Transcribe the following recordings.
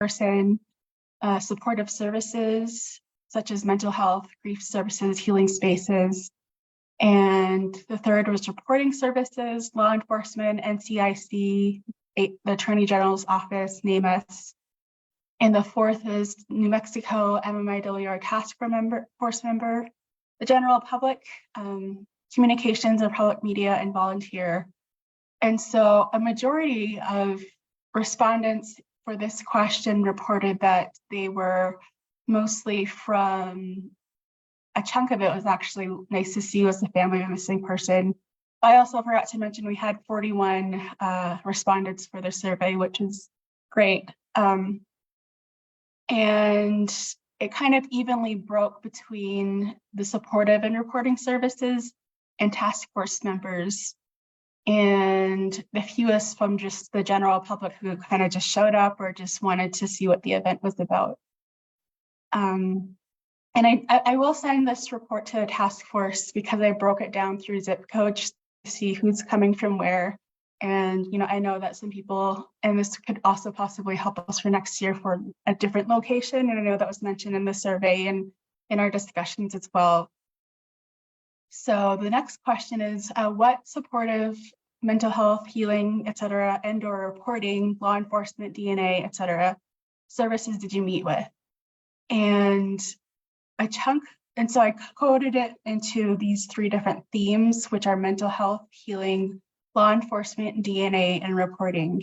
person, supportive services, such as mental health, grief services, healing spaces. And the third was reporting services, law enforcement, NCIC, the Attorney General's office, NAMUS. And the fourth is New Mexico MMIWR task force member, the general public, communications and public media, and volunteer. And so a majority of respondents for this question reported that they were mostly from, a chunk of it was actually nice to see was the family of a missing person. I also forgot to mention we had 41 respondents for the survey, which is great. And it kind of evenly broke between the supportive and reporting services and task force members, and the fewest from just the general public who kind of just showed up or just wanted to see what the event was about. And I will send this report to the task force because I broke it down through zip code just to see who's coming from where. And I know that some people, and this could also possibly help us for next year for a different location. And I know that was mentioned in the survey and in our discussions as well. So the next question is, what supportive mental health, healing, et cetera, and or reporting, law enforcement, DNA, et cetera, services did you meet with? And so I coded it into these 3 different themes, which are mental health, healing, law enforcement, DNA, and reporting.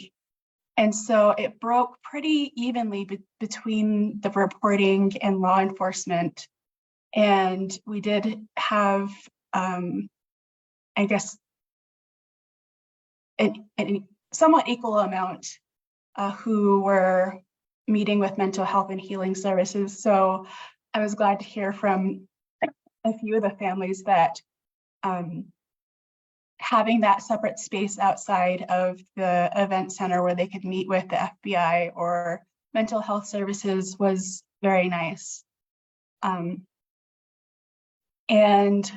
And so it broke pretty evenly between the reporting and law enforcement. And we did have, I guess, a somewhat equal amount who were meeting with mental health and healing services. So I was glad to hear from a few of the families that having that separate space outside of the event center where they could meet with the FBI or mental health services was very nice. And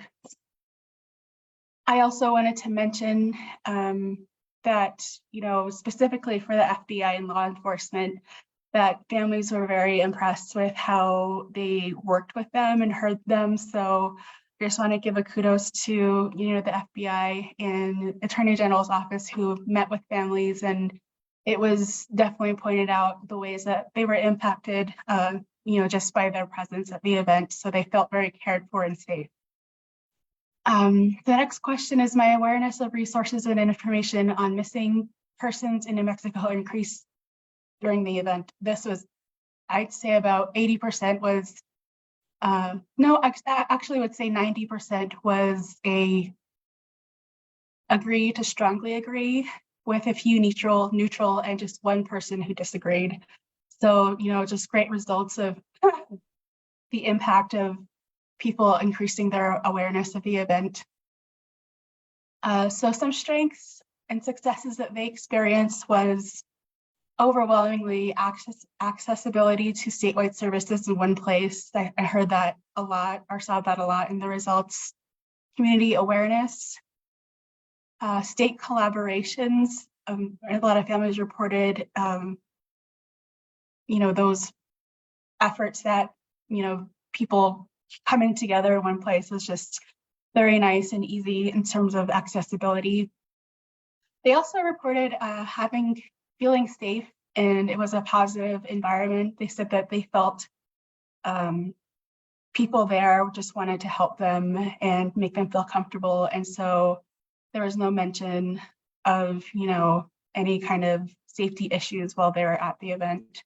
I also wanted to mention that, specifically for the FBI and law enforcement, that families were very impressed with how they worked with them and heard them. So I just want to give a kudos to, the FBI and Attorney General's office who met with families, and it was definitely pointed out the ways that they were impacted, just by their presence at the event. So they felt very cared for and safe. The next question is, my awareness of resources and information on missing persons in New Mexico increased during the event. This was, I'd say about 80% was, no, I actually would say 90% was agree to strongly agree, with a few neutral, and just one person who disagreed. So, just great results of the impact of people increasing their awareness of the event. So some strengths and successes that they experienced was overwhelmingly accessibility to statewide services in one place. I heard that a lot, or saw that a lot in the results. Community awareness, state collaborations. A lot of families reported, those efforts that, people coming together in one place was just very nice and easy in terms of accessibility. They also reported feeling safe, and it was a positive environment. They said that they felt people there just wanted to help them and make them feel comfortable. And so there was no mention of, any kind of safety issues while they were at the event.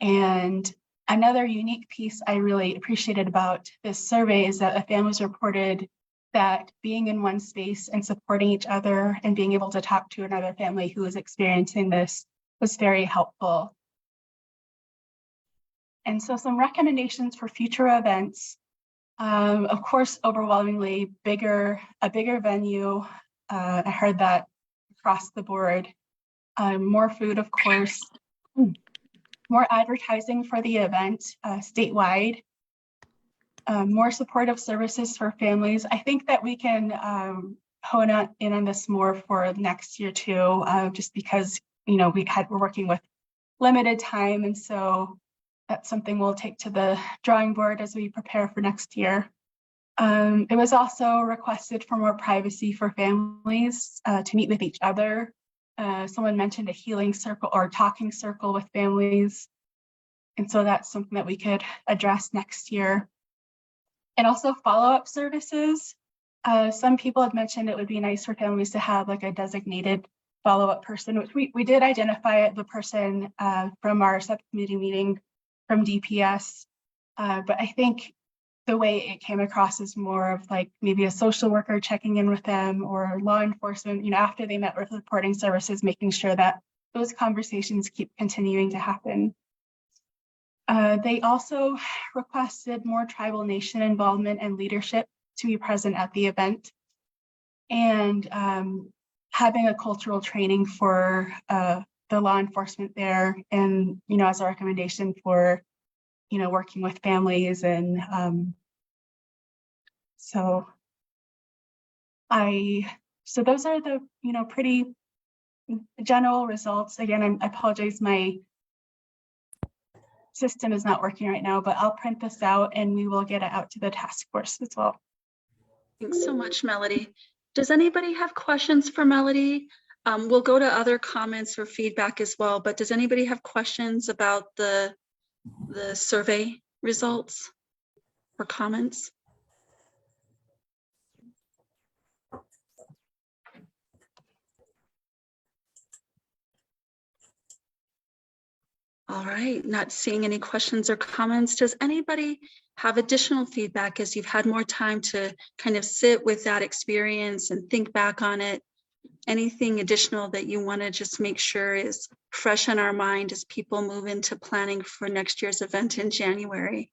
And another unique piece I really appreciated about this survey is that the families reported that being in one space and supporting each other and being able to talk to another family who was experiencing this was very helpful. And so some recommendations for future events. Of course, overwhelmingly a bigger venue. I heard that across the board. More food, of course. More advertising for the event statewide. More supportive services for families. I think that we can hone in on this more for next year too, just because we're working with limited time. And so that's something we'll take to the drawing board as we prepare for next year. It was also requested for more privacy for families to meet with each other. Someone mentioned a healing circle or talking circle with families. And so that's something that we could address next year. And also follow-up services. Some people have mentioned it would be nice for families to have like a designated follow-up person, which we did identify the person from our subcommittee meeting from DPS. But I think the way it came across is more of like maybe a social worker checking in with them or law enforcement, after they met with reporting services, making sure that those conversations keep continuing to happen. They also requested more tribal nation involvement and leadership to be present at the event, and having a cultural training for the law enforcement there, and as a recommendation for working with families. And so those are the pretty general results. Again, I apologize, my system is not working right now, but I'll print this out and we will get it out to the task force as well. Thanks so much, Melody. Does anybody have questions for Melody? We'll go to other comments or feedback as well, but does anybody have questions about the survey results or comments? All right, not seeing any questions or comments. Does anybody have additional feedback as you've had more time to kind of sit with that experience and think back on it? Anything additional that you want to just make sure is fresh in our mind as people move into planning for next year's event in January?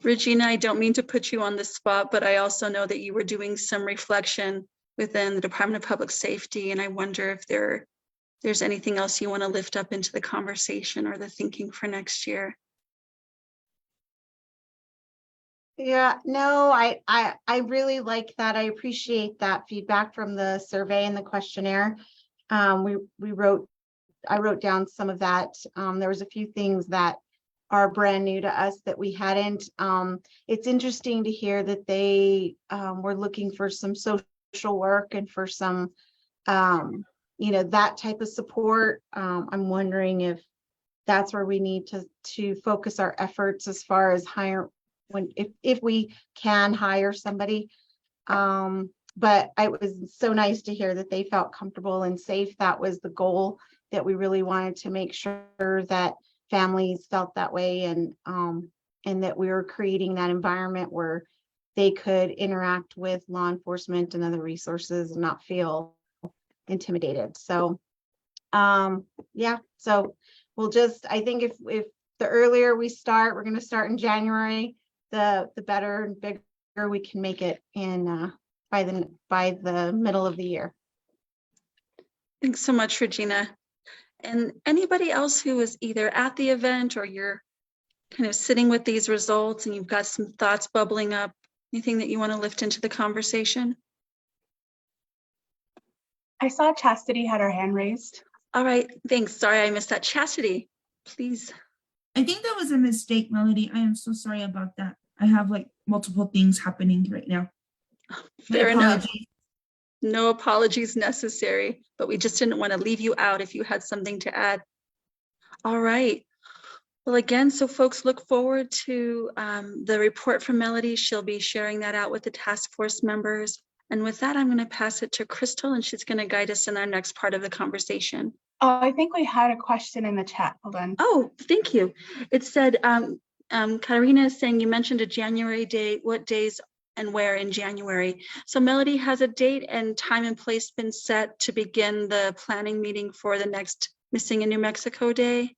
Regina, I don't mean to put you on the spot, but I also know that you were doing some reflection within the Department of Public Safety, and I wonder if there's anything else you want to lift up into the conversation or the thinking for next year. Yeah, no, I really like that. I appreciate that feedback from the survey and the questionnaire. I wrote down some of that. There was a few things that are brand new to us that we hadn't. It's interesting to hear that they were looking for some social work and for some that type of support. I'm wondering if that's where we need to focus our efforts as far as if we can hire somebody. But it was so nice to hear that they felt comfortable and safe. That was the goal, that we really wanted to make sure that families felt that way, and that we were creating that environment where they could interact with law enforcement and other resources and not feel intimidated. So yeah, so we'll just, I think if the earlier we start, we're going to start in January, the better and bigger we can make it in by the middle of the year. Thanks so much, Regina. And anybody else who is either at the event or you're kind of sitting with these results and you've got some thoughts bubbling up, anything that you want to lift into the conversation? I saw Chastity had her hand raised. All right, thanks. Sorry, I missed that. Chastity, please. I think that was a mistake, Melody. I am so sorry about that. I have like multiple things happening right now. Fair enough. No apologies necessary, but we just didn't want to leave you out if you had something to add. All right. Well, again, so folks, look forward to the report from Melody. She'll be sharing that out with the task force members. And with that, I'm going to pass it to Crystal, and she's going to guide us in our next part of the conversation. Oh, I think we had a question in the chat. Hold on. Oh, thank you. It said, Karina is saying you mentioned a January date. What days and where in January? So Melody, has a date and time and place been set to begin the planning meeting for the next Missing in New Mexico Day?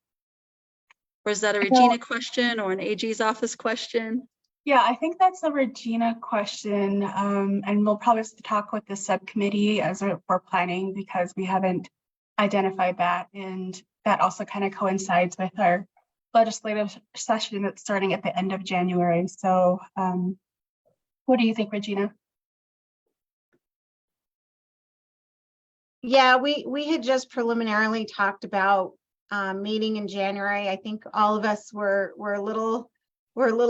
Or is that a Regina question or an AG's office question? Yeah, I think that's a Regina question, and we'll probably talk with the subcommittee as we're planning, because we haven't identified that, and that also kind of coincides with our legislative session that's starting at the end of January. So what do you think, Regina? Yeah, we had just preliminarily talked about meeting in January. I think all of us were a little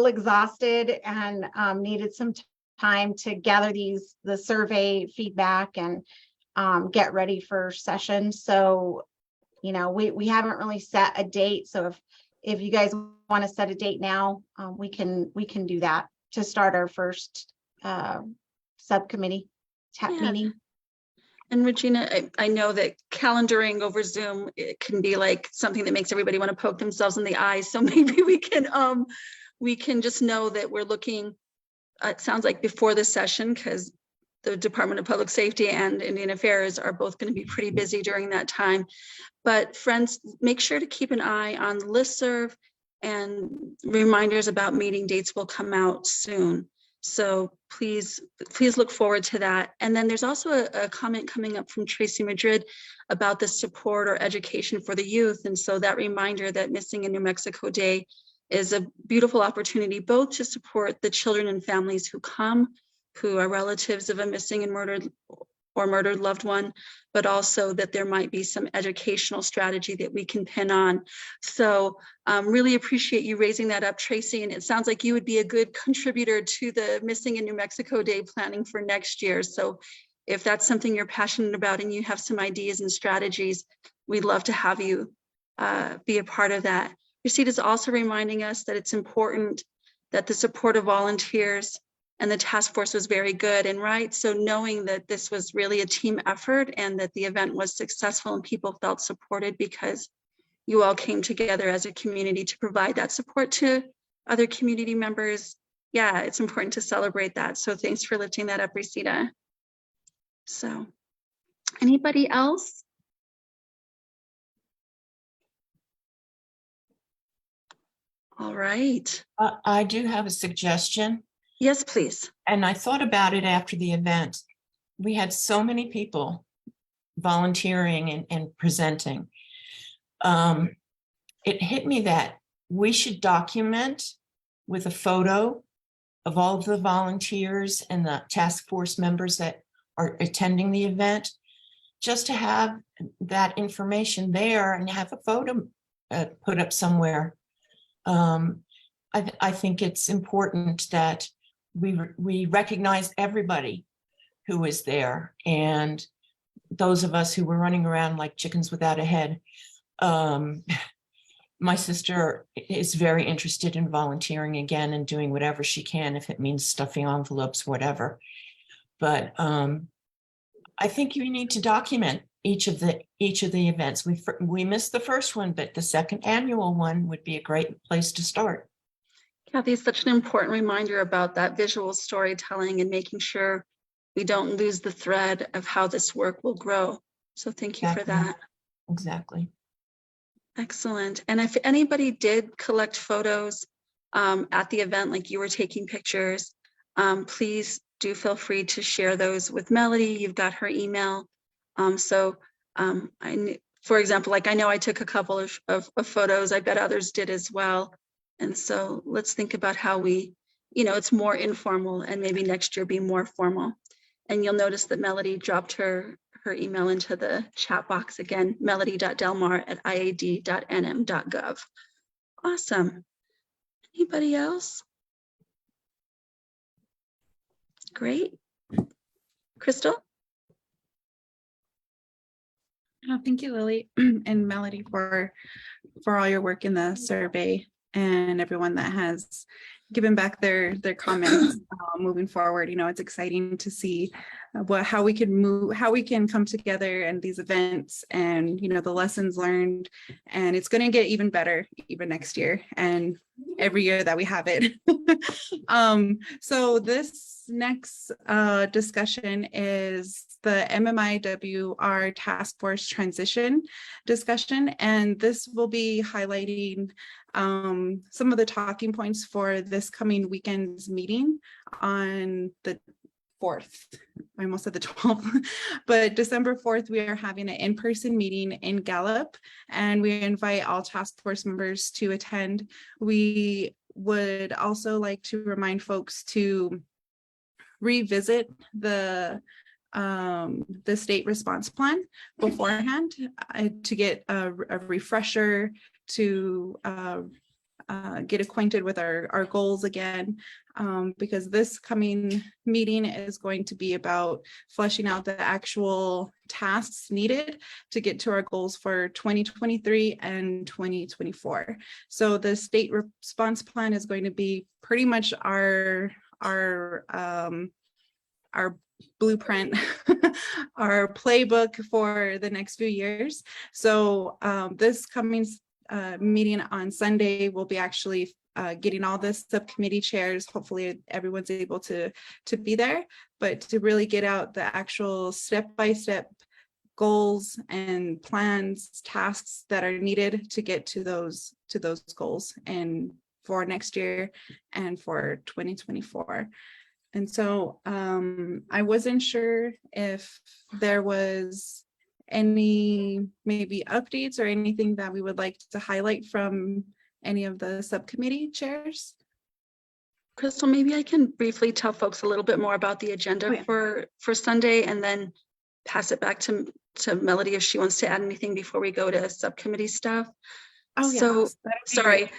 exhausted and needed some time to gather the survey feedback and get ready for session. So, you know, we haven't really set a date. So if you guys want to set a date now, we can do that to start our first subcommittee meeting. And Regina, I know that calendaring over Zoom, it can be like something that makes everybody want to poke themselves in the eye. So maybe we can just know that we're looking, it sounds like before the session, because the Department of Public Safety and Indian Affairs are both going to be pretty busy during that time. But friends, make sure to keep an eye on the listserv, and reminders about meeting dates will come out soon. So please look forward to that. And then there's also a comment coming up from Tracy Madrid about the support or education for the youth. And so that reminder that Missing in New Mexico Day is a beautiful opportunity both to support the children and families who come, who are relatives of a missing and murdered loved one, but also that there might be some educational strategy that we can pin on. So really appreciate you raising that up, Tracy. And it sounds like you would be a good contributor to the Missing in New Mexico Day planning for next year. So if that's something you're passionate about and you have some ideas and strategies, we'd love to have you be a part of that. Rashida is also reminding us that it's important that the support of volunteers and the task force was very good and right. So knowing that this was really a team effort and that the event was successful and people felt supported because you all came together as a community to provide that support to other community members. Yeah, it's important to celebrate that. So thanks for lifting that up, Rashida. So anybody else? All right. I do have a suggestion. Yes, please. And I thought about it after the event. We had so many people volunteering and presenting. It hit me that we should document with a photo of all of the volunteers and the task force members that are attending the event, just to have that information there and have a photo put up somewhere. I think it's important that we recognize everybody who was there, and those of us who were running around like chickens without a head. My sister is very interested in volunteering again and doing whatever she can, if it means stuffing envelopes, whatever. But I think you need to document each of the events. We missed the first one, but the second annual one would be a great place to start. Kathy, it's such an important reminder about that visual storytelling and making sure we don't lose the thread of how this work will grow. So thank you for that. Exactly. Excellent. And if anybody did collect photos at the event, like you were taking pictures, please do feel free to share those with Melody. You've got her email. For example, like I know I took a couple of photos. I bet others did as well. And so let's think about how we, it's more informal and maybe next year be more formal. And you'll notice that Melody dropped her email into the chat box again, melody.delmar@iad.nm.gov. Awesome. Anybody else? Great. Crystal? Thank you, Lily and Melody, for all your work in the survey, and everyone that has given back their comments moving forward. It's exciting to see how we can come together and these events, and the lessons learned, and it's going to get even better even next year and every year that we have it. So this next discussion is the MMIWR task force transition discussion, and this will be highlighting some of the talking points for this coming weekend's meeting on the 4th. I almost said the 12th, but December 4th, we are having an in-person meeting in Gallup, and we invite all task force members to attend. We would also like to remind folks to revisit the the state response plan beforehand to get a refresher, to get acquainted with our goals again, because this coming meeting is going to be about fleshing out the actual tasks needed to get to our goals for 2023 and 2024. So the state response plan is going to be pretty much our blueprint, our playbook for the next few years. So this coming meeting on Sunday, we'll be actually getting all the subcommittee chairs. Hopefully everyone's able to be there, but to really get out the actual step-by-step goals and plans, tasks that are needed to get to those goals and for next year and for 2024. And so I wasn't sure if there was any maybe updates or anything that we would like to highlight from any of the subcommittee chairs. Crystal, maybe I can briefly tell folks a little bit more about the agenda for Sunday, and then pass it back to Melody if she wants to add anything before we go to subcommittee stuff. Oh, yeah. So sorry.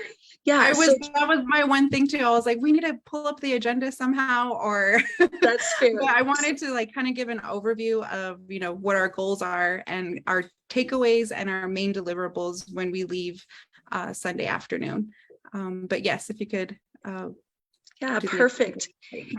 Yeah, that was my one thing too. I was like, we need to pull up the agenda somehow, or that's fair. But I wanted to like kind of give an overview of, you know, what our goals are and our takeaways and our main deliverables when we leave Sunday afternoon. But yes, if you could. Yeah, perfect.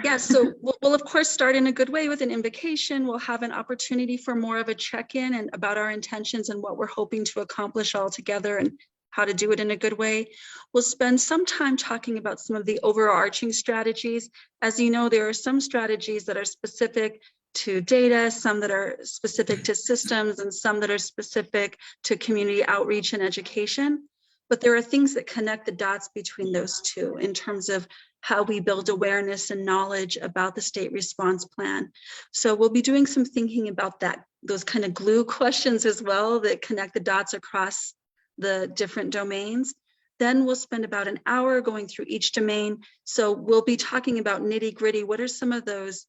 Yeah, so we'll of course start in a good way with an invocation. We'll have an opportunity for more of a check-in and about our intentions and what we're hoping to accomplish all together and how to do it in a good way. We'll spend some time talking about some of the overarching strategies. As you know, there are some strategies that are specific to data, some that are specific to systems, and some that are specific to community outreach and education. But there are things that connect the dots between those two in terms of how we build awareness and knowledge about the state response plan. So we'll be doing some thinking about that, those kind of glue questions as well that connect the dots across the different domains. Then we'll spend about an hour going through each domain. So we'll be talking about nitty-gritty. What are some of those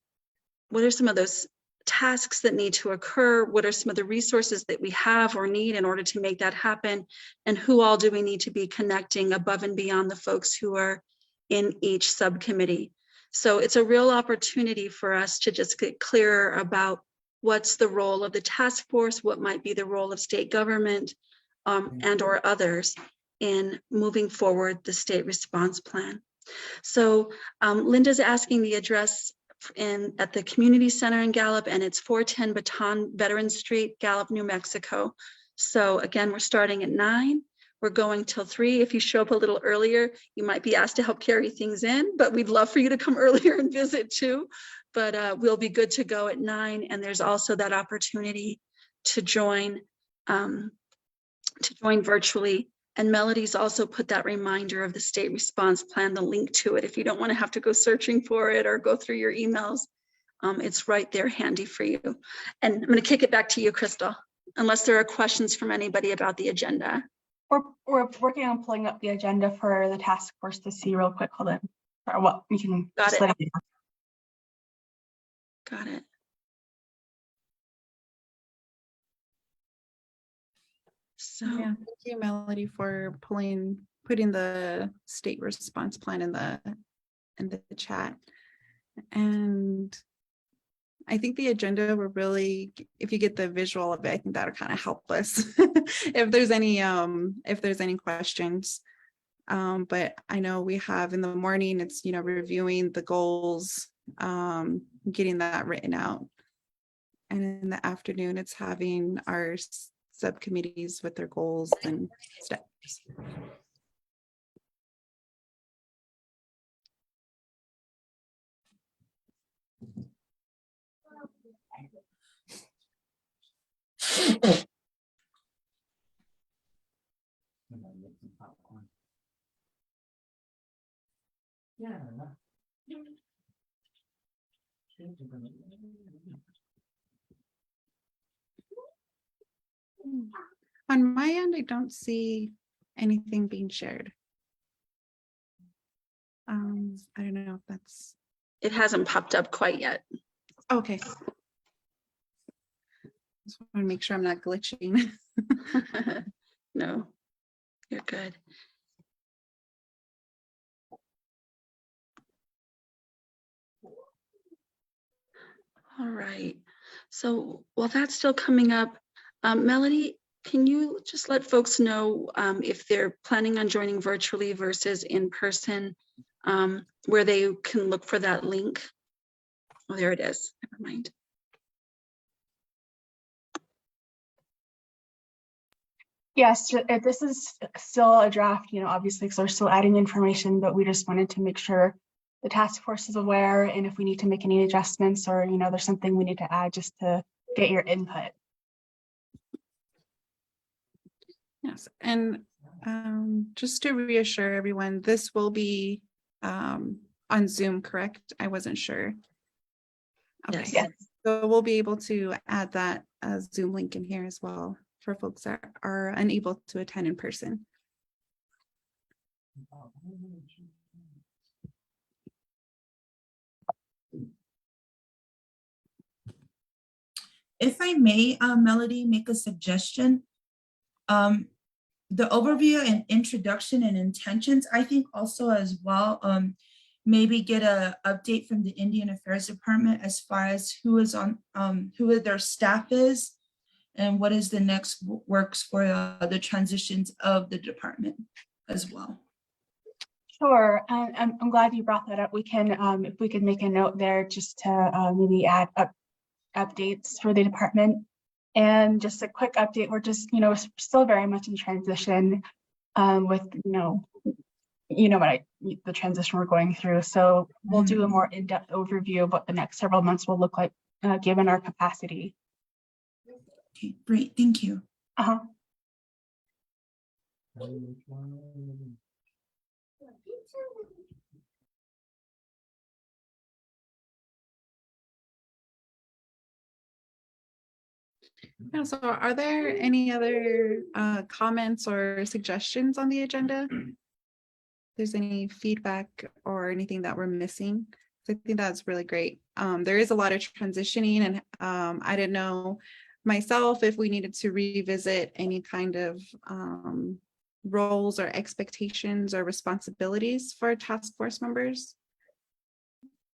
tasks that need to occur? What are some of the resources that we have or need in order to make that happen? And who all do we need to be connecting above and beyond the folks who are in each subcommittee? So it's a real opportunity for us to just get clearer about what's the role of the task force, what might be the role of state government and or others in moving forward the state response plan. So Linda's asking the address at the community center in Gallup, and it's 410 Baton Veterans Street, Gallup, New Mexico. So again, we're starting at 9. We're going till 3. If you show up a little earlier, you might be asked to help carry things in, but we'd love for you to come earlier and visit too. But we'll be good to go at 9. And there's also that opportunity to join virtually. And Melody's also put that reminder of the state response plan, the link to it. If you don't want to have to go searching for it or go through your emails, it's right there handy for you. And I'm going to kick it back to you, Crystal, unless there are questions from anybody about the agenda. We're working on pulling up the agenda for the task force to see real quick. Hold on. Or what we can. Got it. Got it. So yeah, thank you, Melody, for putting the state response plan in the chat. And I think the agenda will really, if you get the visual of it, I think that'll kind of help us if there's any questions. But I know we have in the morning, it's, you know, reviewing the goals, getting that written out. And in the afternoon, it's having our subcommittees with their goals and steps. On my end, I don't see anything being shared. I don't know if that's. it hasn't popped up quite yet. Okay. Just want to make sure I'm not glitching. No, you're good. All right. So while that's still coming up, Melody, can you just let folks know if they're planning on joining virtually versus in person, where they can look for that link? Oh, there it is. Never mind. Yes, this is still a draft, obviously, because we're still adding information, but we just wanted to make sure the task force is aware, and if we need to make any adjustments or, there's something we need to add just to get your input. Yes, and just to reassure everyone, this will be on Zoom, correct? I wasn't sure. Okay, Yes. Yes. so we'll be able to add that Zoom link in here as well for folks that are unable to attend in person. If I may, Melody, make a suggestion. The overview and introduction and intentions, I think also as well, maybe get a update from the Indian Affairs Department as far as who is on, who their staff is, and what is the next works for the transitions of the department as well. Sure, I'm glad you brought that up. We can, if we could make a note there just to maybe add updates for the department. And just a quick update, we're just, still very much in transition with, the transition we're going through. So we'll do a more in-depth overview of what the next several months will look like, given our capacity. Okay, great, thank you. Uh-huh. Yeah, so are there any other comments or suggestions on the agenda? If there's any feedback or anything that we're missing? I think that's really great. There is a lot of transitioning, and I didn't know myself if we needed to revisit any kind of roles or expectations or responsibilities for task force members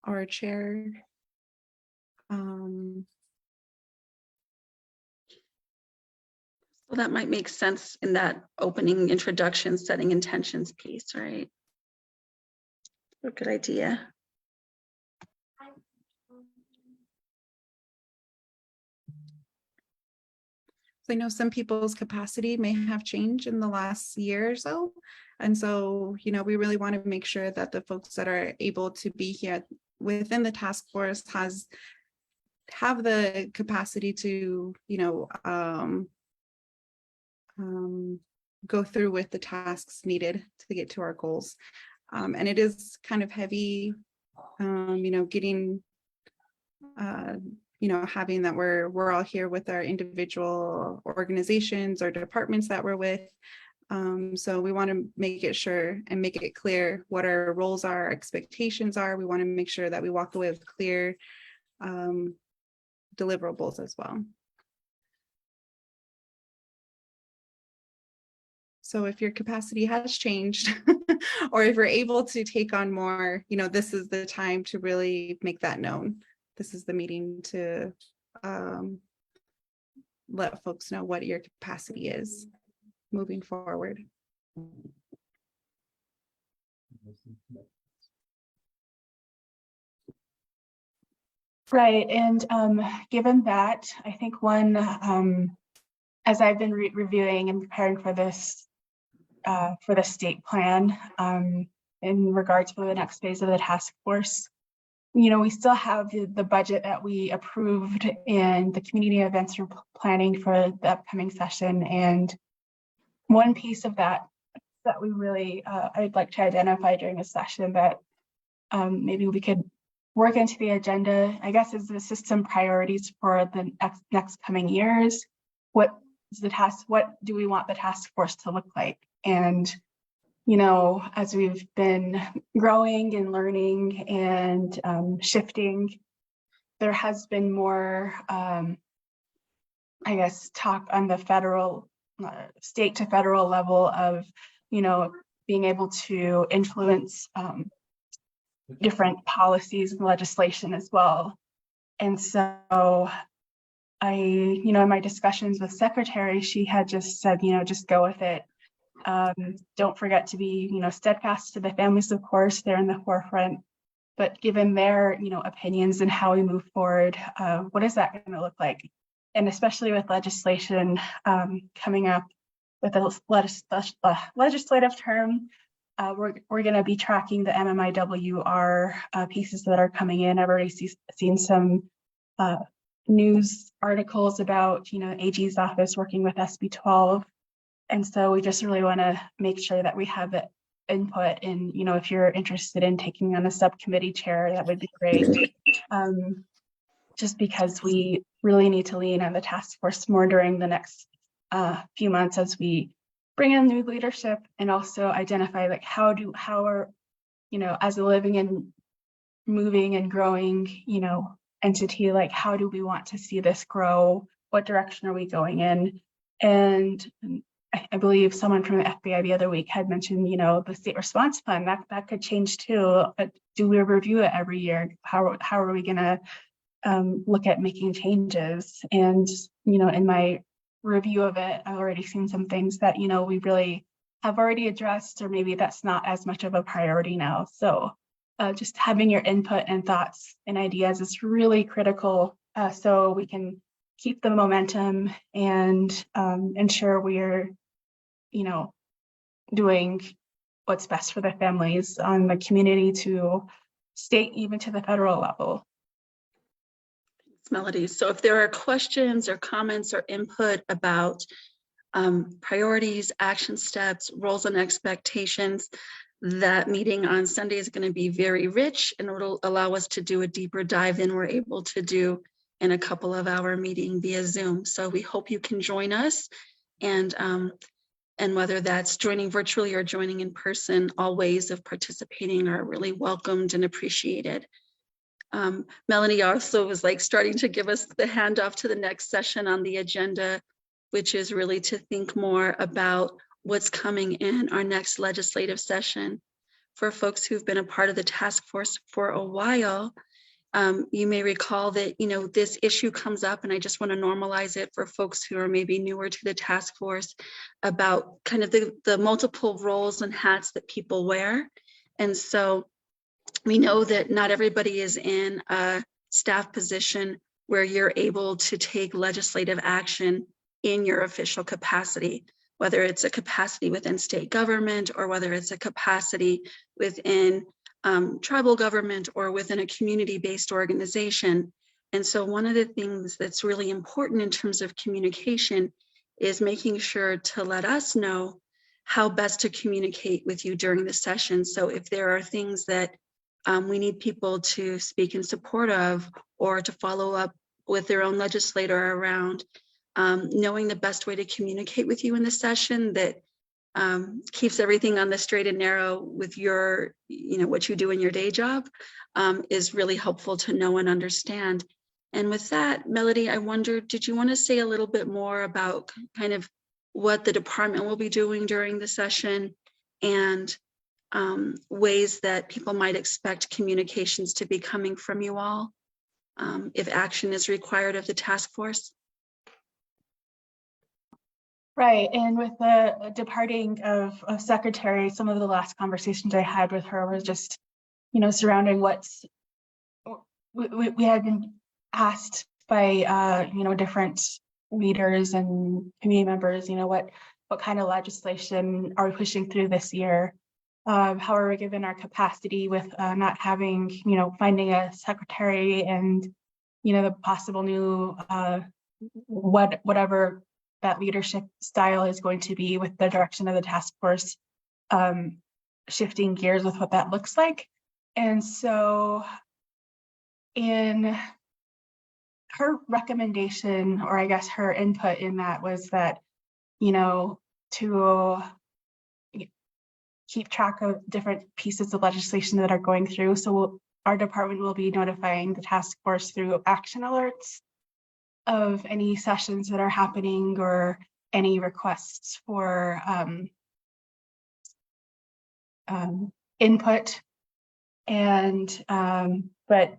or chair. Well, that might make sense in that opening introduction, setting intentions piece, right? A good idea. So I know some people's capacity may have changed in the last year or so. And so, we really want to make sure that the folks that are able to be here within the task force have the capacity to, go through with the tasks needed to get to our goals. And it is kind of heavy, getting, having that we're all here with our individual organizations or departments that we're with. So we want to make it sure and make it clear what our roles are, our expectations are. We want to make sure that we walk away with clear deliverables as well. So if your capacity has changed, or if you're able to take on more, this is the time to really make that known. This is the meeting to let folks know what your capacity is moving forward. Right, and given that, I think one, as I've been reviewing and preparing for this, for the state plan, in regards to the next phase of the task force, we still have the budget that we approved in the community events we're planning for the upcoming session. And one piece of that we really, I'd like to identify during a session that maybe we could work into the agenda, I guess, is the system priorities for the next coming years. What do we want the task force to look like? And as we've been growing and learning and shifting, there has been more I guess, talk on the federal, state to federal level of, being able to influence different policies and legislation as well. And so in my discussions with Secretary, she had just said, just go with it. Don't forget to be, steadfast to the families, of course, they're in the forefront. But given their, opinions and how we move forward, what is that going to look like? And especially with legislation coming up with a legislative term, we're going to be tracking the MMIWR pieces that are coming in. I've already seen some news articles about, AG's office working with SB 12. And so we just really want to make sure that we have the input. And, if you're interested in taking on a subcommittee chair, that would be great. Just because we really need to lean on the task force more during the next few months as we bring in new leadership, and also identify like how are, as a living and moving and growing, entity, like how do we want to see this grow? What direction are we going in? And I believe someone from the FBI the other week had mentioned, the state response plan that could change too. But do we review it every year? How are we going to look at making changes? And in my review of it, I've already seen some things that we really have already addressed, or maybe that's not as much of a priority now. So just having your input and thoughts and ideas is really critical, so we can keep the momentum and ensure we're doing what's best for the families on the community to state, even to the federal level. Thanks, Melody. So if there are questions or comments or input about priorities, action steps, roles and expectations, that meeting on Sunday is going to be very rich, and it'll allow us to do a deeper dive than we're able to do in a couple of hour meeting via Zoom. So we hope you can join us, and whether that's joining virtually or joining in person, all ways of participating are really welcomed and appreciated. Melanie also was starting to give us the handoff to the next session on the agenda, which is really to think more about what's coming in our next legislative session. For folks who've been a part of the task force for a while, you may recall that, this issue comes up, and I just want to normalize it for folks who are maybe newer to the task force, about kind of the multiple roles and hats that people wear. And so we know that not everybody is in a staff position where you're able to take legislative action in your official capacity, whether it's a capacity within state government, or whether it's a capacity within tribal government, or within a community-based organization. And so one of the things that's really important in terms of communication is making sure to let us know how best to communicate with you during the session. So if there are things that we need people to speak in support of, or to follow up with their own legislator around, knowing the best way to communicate with you in the session that keeps everything on the straight and narrow with your, what you do in your day job, is really helpful to know and understand. And with that, Melody, I wonder, did you want to say a little bit more about kind of what the department will be doing during the session, and ways that people might expect communications to be coming from you all, if action is required of the task force? Right, and with the departing of Secretary, some of the last conversations I had with her was just, surrounding what's, we had been asked by, different leaders and community members, what kind of legislation are we pushing through this year? How are we given our capacity with not having, finding a secretary, and, the possible new, whatever that leadership style is going to be with the direction of the task force, shifting gears with what that looks like. And so in her recommendation, or I guess her input in that, was that, to keep track of different pieces of legislation that are going through. So our department will be notifying the task force through action alerts. of any sessions that are happening or any requests for input. And but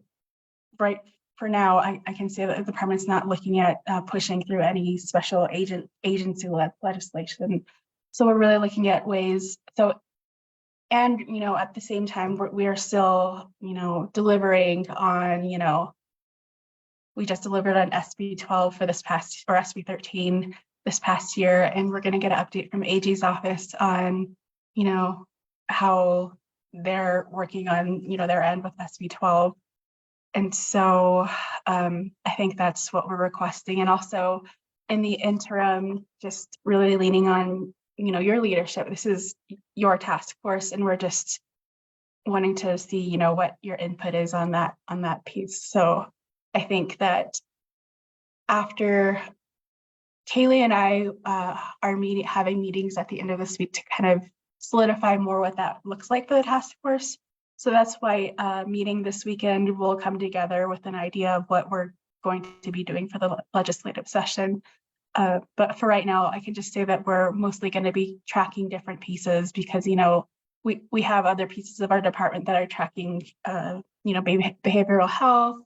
right for now, I can say that the department's not looking at pushing through any special agency legislation. So we're really looking at ways. So, and at the same time, we are still delivering on we just delivered on SB 12 for this past, or SB 13 this past year, and we're going to get an update from AG's office on how they're working on their end with SB 12. And so I think that's what we're requesting. And also in the interim, just really leaning on, your leadership. This is your task force, and we're just wanting to see, what your input is on that piece. So I think that after Kaylee and I are having meetings at the end of this week to kind of solidify more what that looks like for the task force. So that's why meeting this weekend will come together with an idea of what we're going to be doing for the legislative session. But for right now, I can just say that we're mostly going to be tracking different pieces because, we have other pieces of our department that are tracking, behavioral health,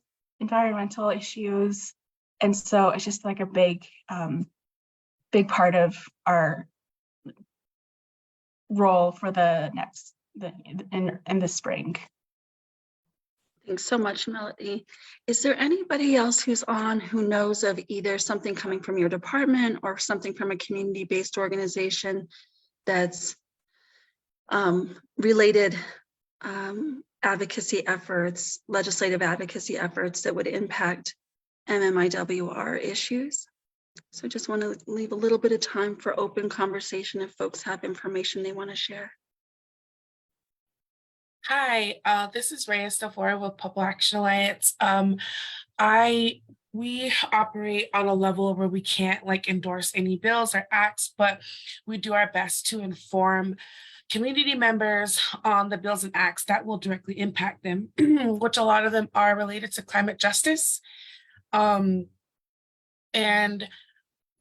environmental issues. And so it's just like a big part of our role for in the spring. Thanks so much, Melody. Is there anybody else who's on who knows of either something coming from your department or something from a community-based organization that's related advocacy efforts, legislative advocacy efforts that would impact MMIWR issues? So just want to leave a little bit of time for open conversation if folks have information they want to share. Hi, this is Rhea Stafora with Public Action Alliance. We operate on a level where we can't endorse any bills or acts, but we do our best to inform community members on the bills and acts that will directly impact them, which a lot of them are related to climate justice. And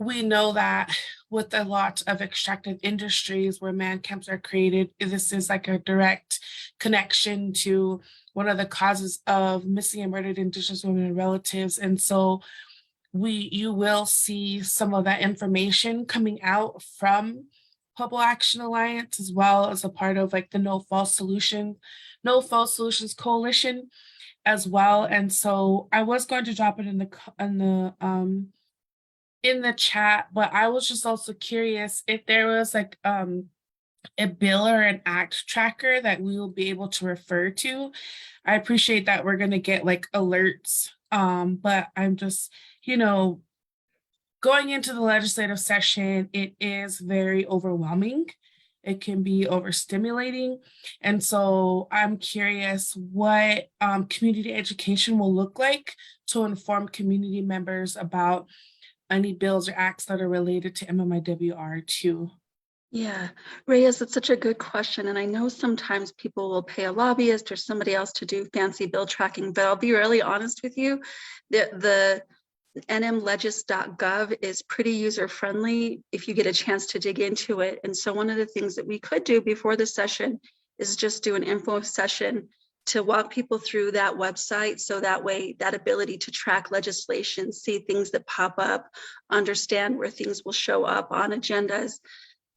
we know that with a lot of extractive industries where man camps are created, this is like a direct connection to one of the causes of missing and murdered Indigenous women and relatives. And so you will see some of that information coming out from Public Action Alliance, as well as a part of the No False Solutions Coalition as well. And so I was going to drop it in the chat, but I was just also curious if there was a bill or an act tracker that we will be able to refer to. I appreciate that we're going to get alerts, but I'm just, going into the legislative session, it is very overwhelming. It can be overstimulating. And so I'm curious what community education will look like to inform community members about any bills or acts that are related to MMIWR too. Yeah, Reyes, that's such a good question. And I know sometimes people will pay a lobbyist or somebody else to do fancy bill tracking, but I'll be really honest with you, the nmlegis.gov is pretty user-friendly if you get a chance to dig into it. And so one of the things that we could do before the session is just do an info session to walk people through that website. So that way, that ability to track legislation, see things that pop up, understand where things will show up on agendas.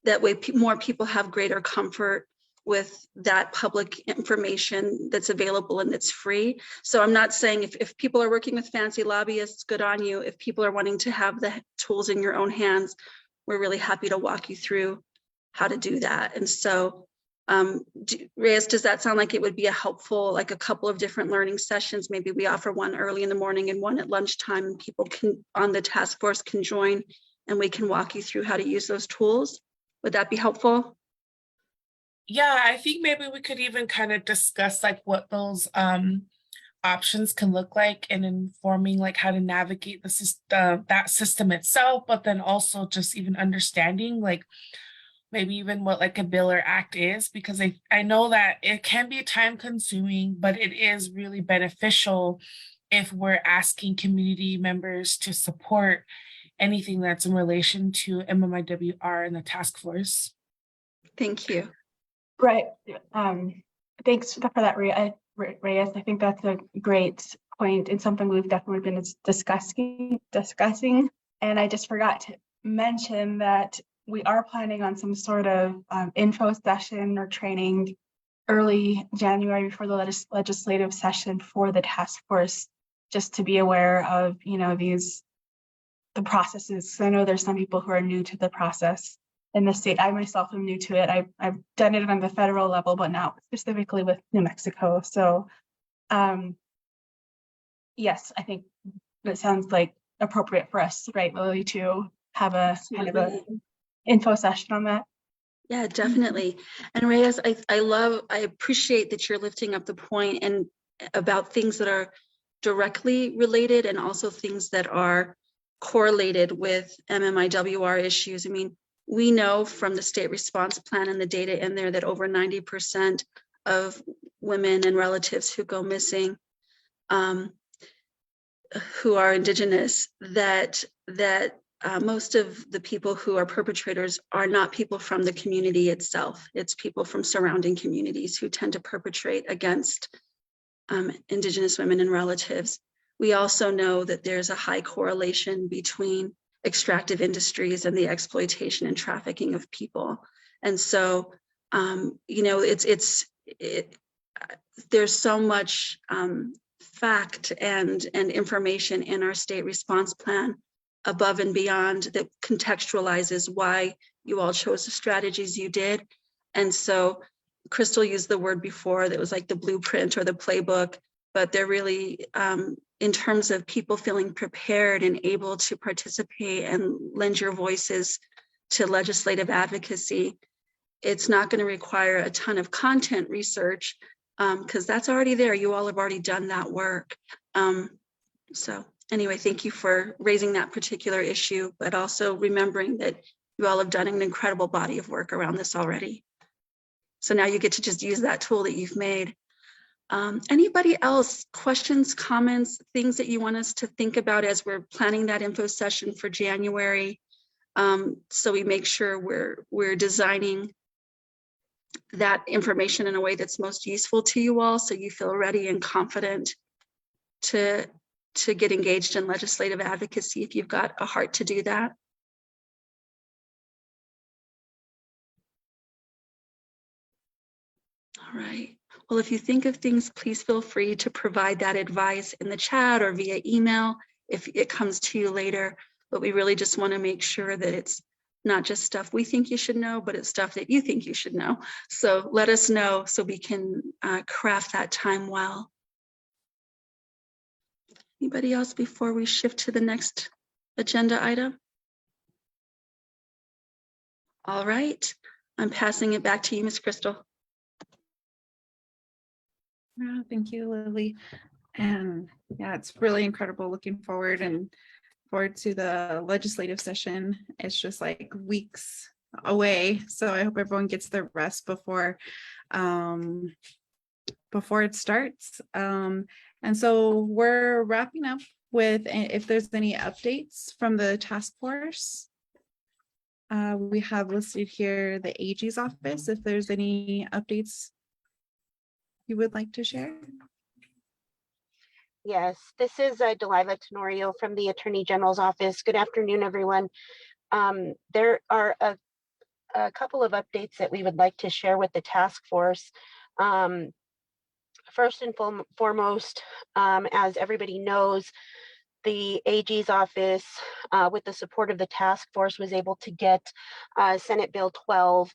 That way, more people have greater comfort with that public information that's available and that's free. So I'm not saying if people are working with fancy lobbyists, good on you. If people are wanting to have the tools in your own hands, we're really happy to walk you through how to do that. And so, Reyes, does that sound like it would be a helpful, a couple of different learning sessions? Maybe we offer one early in the morning and one at lunchtime, and people on the task force can join and we can walk you through how to use those tools. Would that be helpful? Yeah, I think maybe we could even kind of discuss what those options can look like and informing how to navigate the system, that system itself, but then also just even understanding maybe even what a bill or act is, because I know that it can be time consuming, but it is really beneficial if we're asking community members to support anything that's in relation to MMIWR and the task force. Thank you. Right. Thanks for that, Reyes. I think that's a great point and something we've definitely been discussing. And I just forgot to mention that we are planning on some sort of info session or training early January before the legislative session for the task force, just to be aware of, the processes. So I know there's some people who are new to the process in the state. I myself am new to it. I've done it on the federal level, but not specifically with New Mexico. So yes, I think that sounds like appropriate for us, right, Lily, to have a kind of a info session on that. Yeah, definitely. And Reyes, I appreciate that you're lifting up the point and about things that are directly related and also things that are correlated with MMIWR issues. I mean, we know from the state response plan and the data in there that over 90% of women and relatives who go missing, who are Indigenous, that most of the people who are perpetrators are not people from the community itself. It's people from surrounding communities who tend to perpetrate against Indigenous women and relatives. We also know that there's a high correlation between extractive industries and the exploitation and trafficking of people. And so, there's so much fact and information in our state response plan above and beyond that contextualizes why you all chose the strategies you did. And so Crystal used the word before that was like the blueprint or the playbook, but they're really, in terms of people feeling prepared and able to participate and lend your voices to legislative advocacy, it's not going to require a ton of content research because that's already there. You all have already done that work. So anyway, thank you for raising that particular issue, but also remembering that you all have done an incredible body of work around this already. So now you get to just use that tool that you've made. Anybody else, questions, comments, things that you want us to think about as we're planning that info session for January? So we make sure we're designing that information in a way that's most useful to you all, so you feel ready and confident to get engaged in legislative advocacy if you've got a heart to do that. All right. Well, if you think of things, please feel free to provide that advice in the chat or via email if it comes to you later. But we really just want to make sure that it's not just stuff we think you should know, but it's stuff that you think you should know. So let us know so we can craft that time well. Anybody else before we shift to the next agenda item? All right. I'm passing it back to you, Ms. Crystal. Thank you, Lily. And yeah, it's really incredible. Looking forward to the legislative session. It's just like weeks away. So I hope everyone gets their rest before it starts. And so we're wrapping up with, if there's any updates from the task force. We have listed here the AG's office, if there's any updates you would like to share. Yes, this is Delilah Tenorio from the Attorney General's office. Good afternoon, everyone. There are a couple of updates that we would like to share with the task force. First and foremost, as everybody knows, the AG's office, with the support of the task force, was able to get Senate Bill 12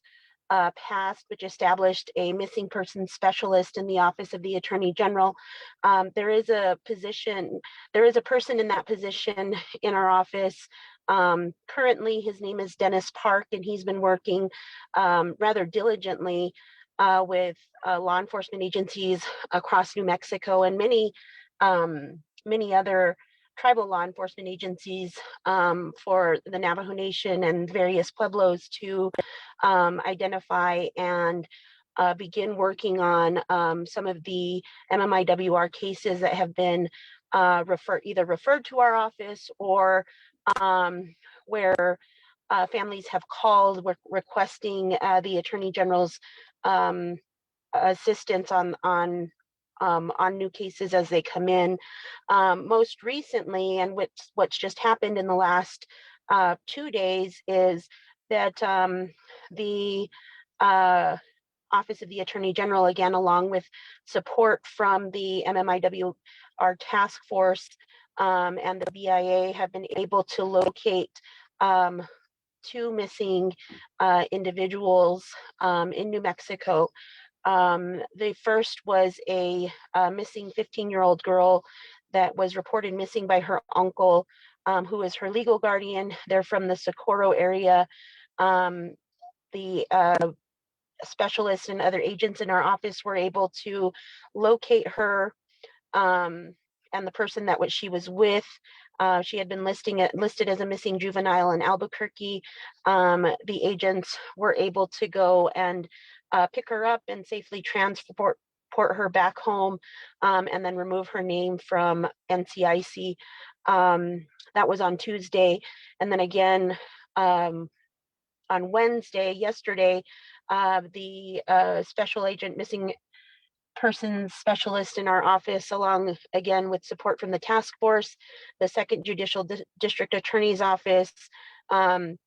passed, which established a missing person specialist in the office of the Attorney General. There is a person in that position in our office. Currently, his name is Dennis Park, and he's been working rather diligently with law enforcement agencies across New Mexico and many other tribal law enforcement agencies for the Navajo Nation and various pueblos to identify and begin working on some of the MMIWR cases that have been either referred to our office or where families have called requesting the Attorney General's assistance on new cases as they come in. Most recently, and what's just happened in the last 2 days, is that the Office of the Attorney General, again, along with support from the MMIWR task force and the BIA, have been able to locate 2 missing individuals in New Mexico. The first was a missing 15-year-old girl that was reported missing by her uncle, who is her legal guardian. They're from the Socorro area. The specialists and other agents in our office were able to locate her and the person that she was with. She had been listed as a missing juvenile in Albuquerque. The agents were able to go and pick her up and safely transport her back home, and then remove her name from NCIC. That was on Tuesday. And then again, on Wednesday, yesterday, the special agent missing persons specialist in our office, along again with support from the task force, the Second Judicial District Attorney's Office, and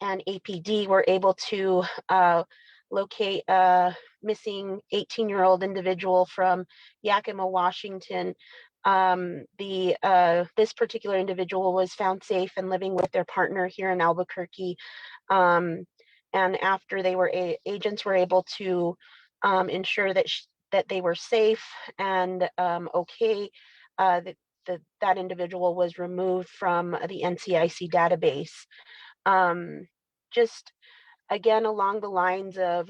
APD, were able to locate a missing 18-year-old individual from Yakima, Washington. This particular individual was found safe and living with their partner here in Albuquerque. And after agents were able to ensure that they were safe and okay, that individual was removed from the NCIC database. Just again, along the lines of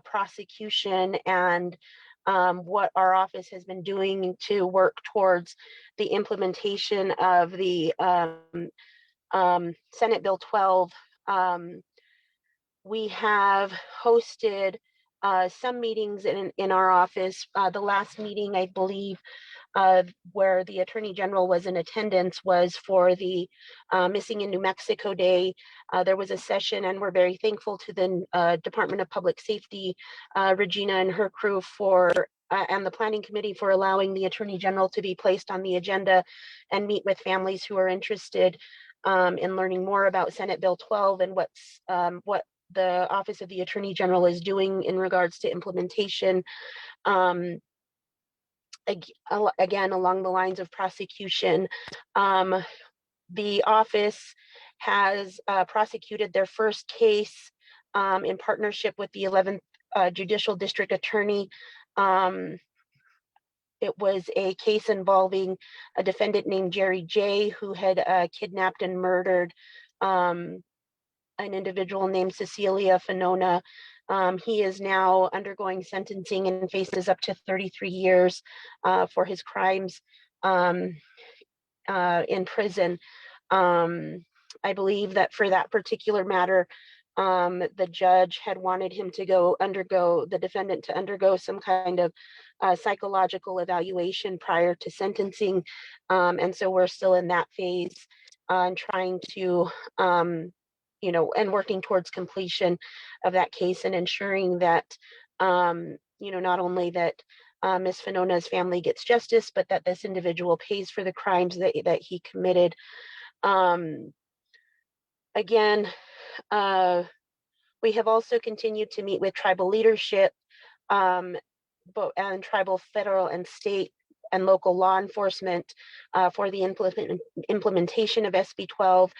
prosecution and what our office has been doing to work towards the implementation of the Senate Bill 12, we have hosted some meetings in our office. The last meeting, I believe, where the Attorney General was in attendance was for the Missing in New Mexico Day. There was a session, and we're very thankful to the Department of Public Safety, Regina and her crew, and the Planning Committee for allowing the Attorney General to be placed on the agenda and meet with families who are interested in learning more about Senate Bill 12 and what the Office of the Attorney General is doing in regards to implementation. Again, along the lines of prosecution, the office has prosecuted their first case in partnership with the 11th Judicial District Attorney. It was a case involving a defendant named Jerry J., who had kidnapped and murdered an individual named Cecilia Finona. He is now undergoing sentencing and faces up to 33 years for his crimes in prison. I believe that for that particular matter, the judge had wanted him to the defendant to undergo some kind of psychological evaluation prior to sentencing. And so we're still in that phase and trying to and working towards completion of that case and ensuring that, not only that Ms. Finona's family gets justice, but that this individual pays for the crimes that he committed. Again, we have also continued to meet with tribal leadership, and tribal, federal, and state and local law enforcement for the implementation of SB 12.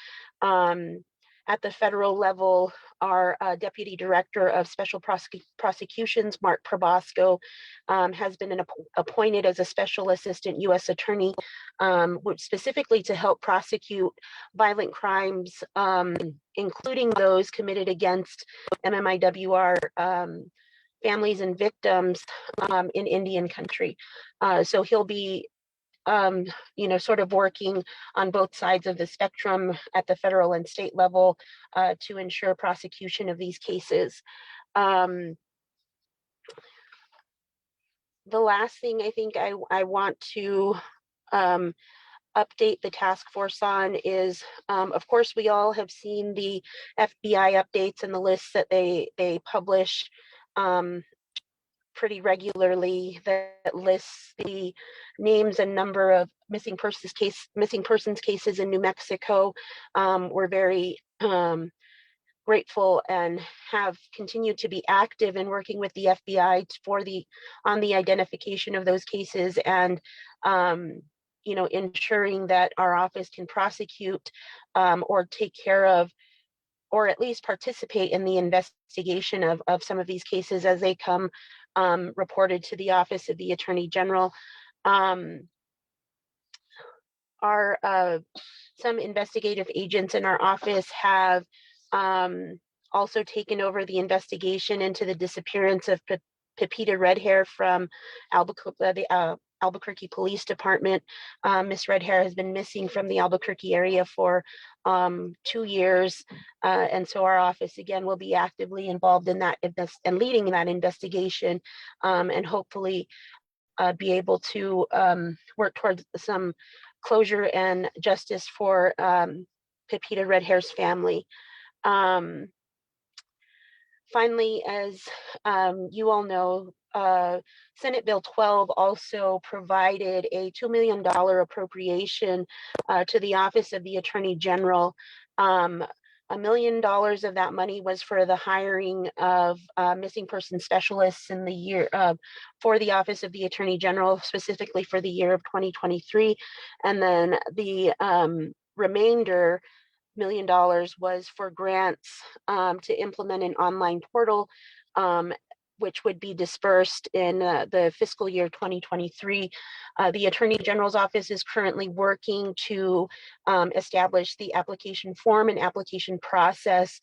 At the federal level, our Deputy Director of Special Prosecutions, Mark Probosco, has been appointed as a Special Assistant U.S. Attorney, specifically to help prosecute violent crimes, including those committed against MMIWR families and victims in Indian country. So he'll be sort of working on both sides of the spectrum at the federal and state level to ensure prosecution of these cases. The last thing I think I want to update the task force on is, of course, we all have seen the FBI updates and the lists that they publish pretty regularly that lists the names and number of missing persons cases in New Mexico. We're very grateful and have continued to be active in working with the FBI on the identification of those cases and ensuring that our office can prosecute or take care of, or at least participate in the investigation of some of these cases as they come reported to the Office of the Attorney General. Some investigative agents in our office have also taken over the investigation into the disappearance of Pepita Redhair from the Albuquerque Police Department. Miss Redhair has been missing from the Albuquerque area for 2 years, and so our office again will be actively involved in that and leading that investigation, and hopefully be able to work towards some closure and justice for Pepita Redhair's family. Finally, as you all know, Senate Bill 12 also provided a $2 million appropriation to the Office of the Attorney General. $1 million of that money was for the hiring of missing person specialists in the year for the Office of the Attorney General, specifically for the year of 2023. And then the remainder $1 million was for grants to implement an online portal, which would be dispersed in the fiscal year 2023. The Attorney General's office is currently working to establish the application form and application process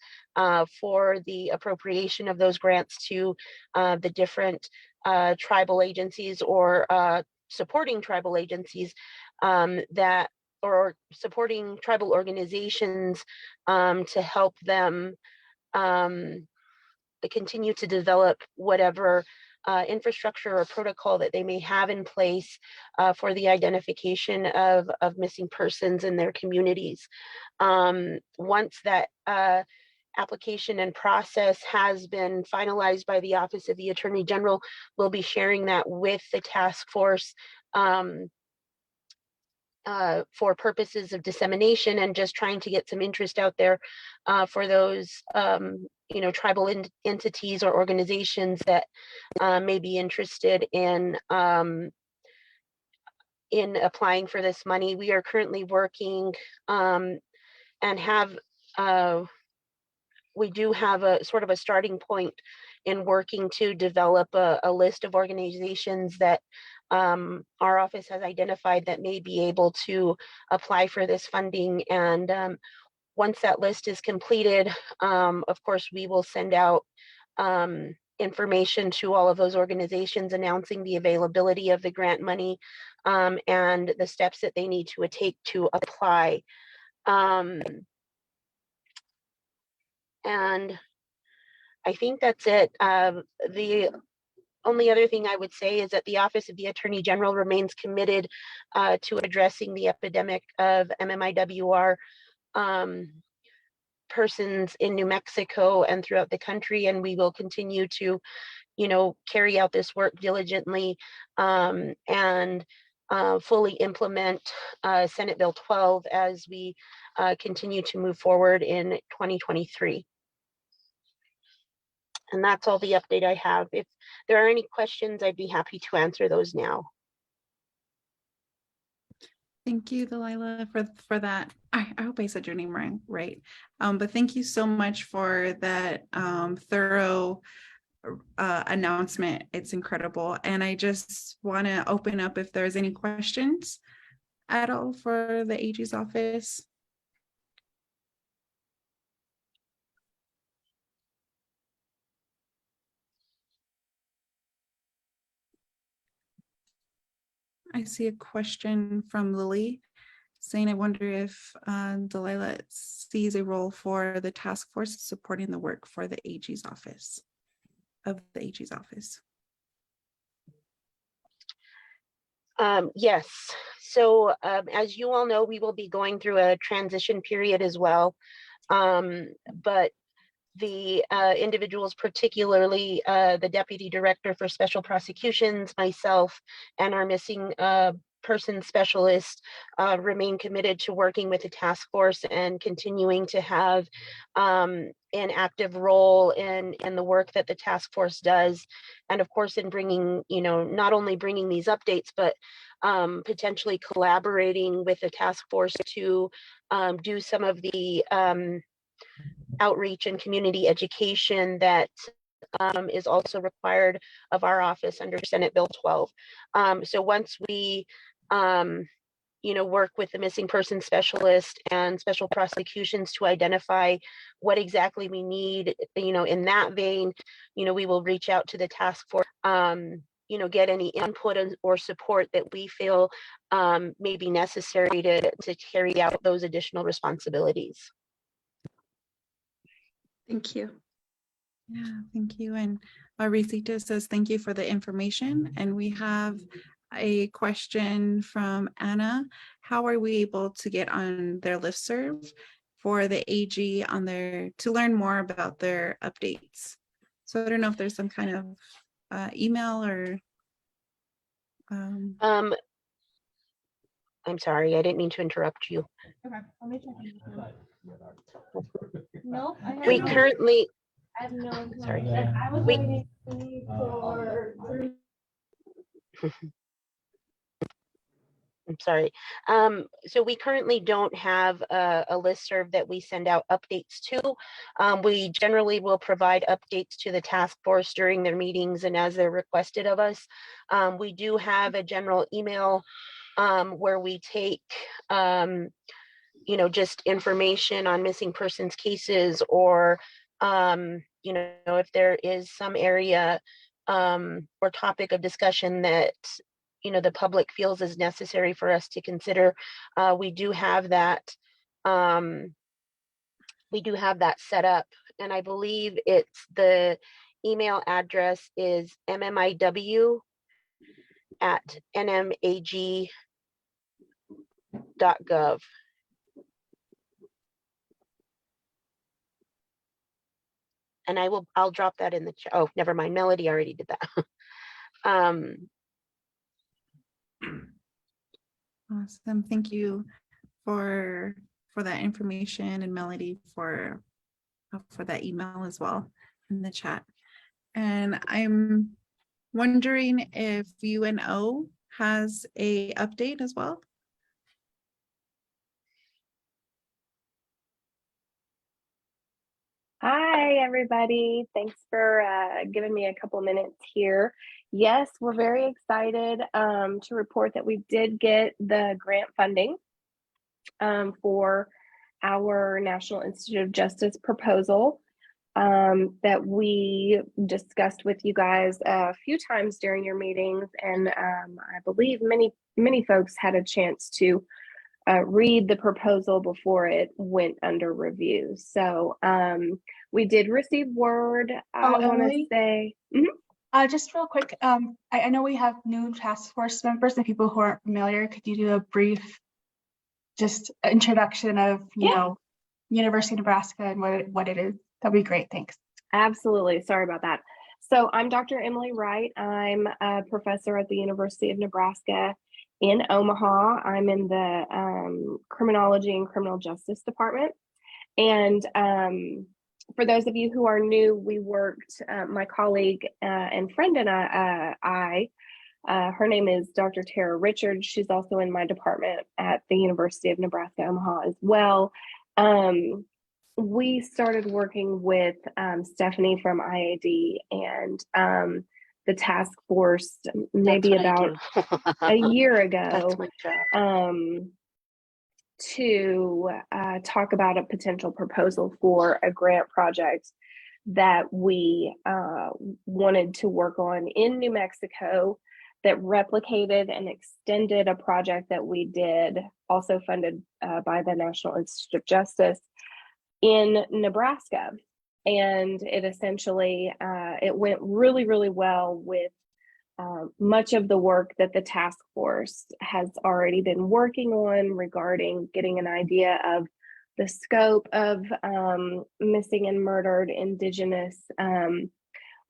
for the appropriation of those grants to the different tribal agencies or supporting tribal agencies or supporting tribal organizations to help them continue to develop whatever infrastructure or protocol that they may have in place for the identification of missing persons in their communities. Once that application and process has been finalized by the Office of the Attorney General, we'll be sharing that with the task force for purposes of dissemination and just trying to get some interest out there for those tribal entities or organizations that may be interested in applying for this money. We are currently working and we do have a sort of a starting point in working to develop a list of organizations that our office has identified that may be able to apply for this funding. And once that list is completed, of course, we will send out information to all of those organizations announcing the availability of the grant money and the steps that they need to take to apply. And I think that's it. The only other thing I would say is that the Office of the Attorney General remains committed to addressing the epidemic of MMIWR persons in New Mexico and throughout the country, and we will continue to, carry out this work diligently and fully implement Senate Bill 12 as we continue to move forward in 2023. And that's all the update I have. If there are any questions, I'd be happy to answer those now. Thank you, Delilah, for that. I hope I said your name right. But thank you so much for that thorough announcement. It's incredible. And I just want to open up if there's any questions at all for the AG's office. I see a question from Lily saying, I wonder if Delilah sees a role for the task force supporting the work for the AG's office, of the AG's office. Yes. So as you all know, we will be going through a transition period as well. But the individuals, particularly the Deputy Director for Special Prosecutions, myself, and our missing person specialist remain committed to working with the task force and continuing to have an active role in the work that the task force does. And of course, in bringing, not only bringing these updates, but potentially collaborating with the task force to do some of the outreach and community education that is also required of our office under Senate Bill 12. So once we, work with the missing person specialist and special prosecutions to identify what exactly we need, in that vein, we will reach out to the task force, get any input or support that we feel may be necessary to carry out those additional responsibilities. Thank you. Yeah, thank you. And Risita says, thank you for the information. And we have a question from Anna. How are we able to get on their listserv for the AG on their, to learn more about their updates? So I don't know if there's some kind of email or. I'm sorry, I didn't mean to interrupt you. Okay, let me check. No, I We have no- currently, I have no. Sorry. I was We- waiting for. I'm sorry. So we currently don't have a listserv that we send out updates to. We generally will provide updates to the task force during their meetings and as they're requested of us. We do have a general email where we take, just information on missing persons cases, or, if there is some area or topic of discussion that the public feels is necessary for us to consider. We do have that. We do have that set up, and I believe it's the email address is mmmiw@nmag.gov. And I'll drop that in the chat. Oh, never mind. Melody already did that. Awesome. Thank you for that information, and Melody for that email as well in the chat. And I'm wondering if UNO has a update as well. Hi, everybody. Thanks for giving me a couple minutes here. Yes, we're very excited to report that we did get the grant funding for our National Institute of Justice proposal that we discussed with you guys a few times during your meetings. And I believe many folks had a chance to read the proposal before it went under review. So we did receive word. I want to Emily? say, Just real quick, I know we have new task force members and people who aren't familiar. Could you do a brief just introduction of, University of Nebraska and what it is? That'd be great. Thanks. absolutely. Sorry about that. So I'm Dr. Emily Wright. I'm a professor at the University of Nebraska in Omaha. I'm in the criminology and criminal justice department. And for those of you who are new, we worked, my colleague and friend and I, her name is Dr. Tara Richards. She's also in my department at the University of Nebraska, Omaha as well. We started working with Stephanie from IAD and the task force maybe about a year ago. That's my job. To talk about a potential proposal for a grant project that we wanted to work on in New Mexico that replicated and extended a project that we did, also funded by the National Institute of Justice in Nebraska. And it essentially, it went really, really well with much of the work that the task force has already been working on regarding getting an idea of the scope of missing and murdered Indigenous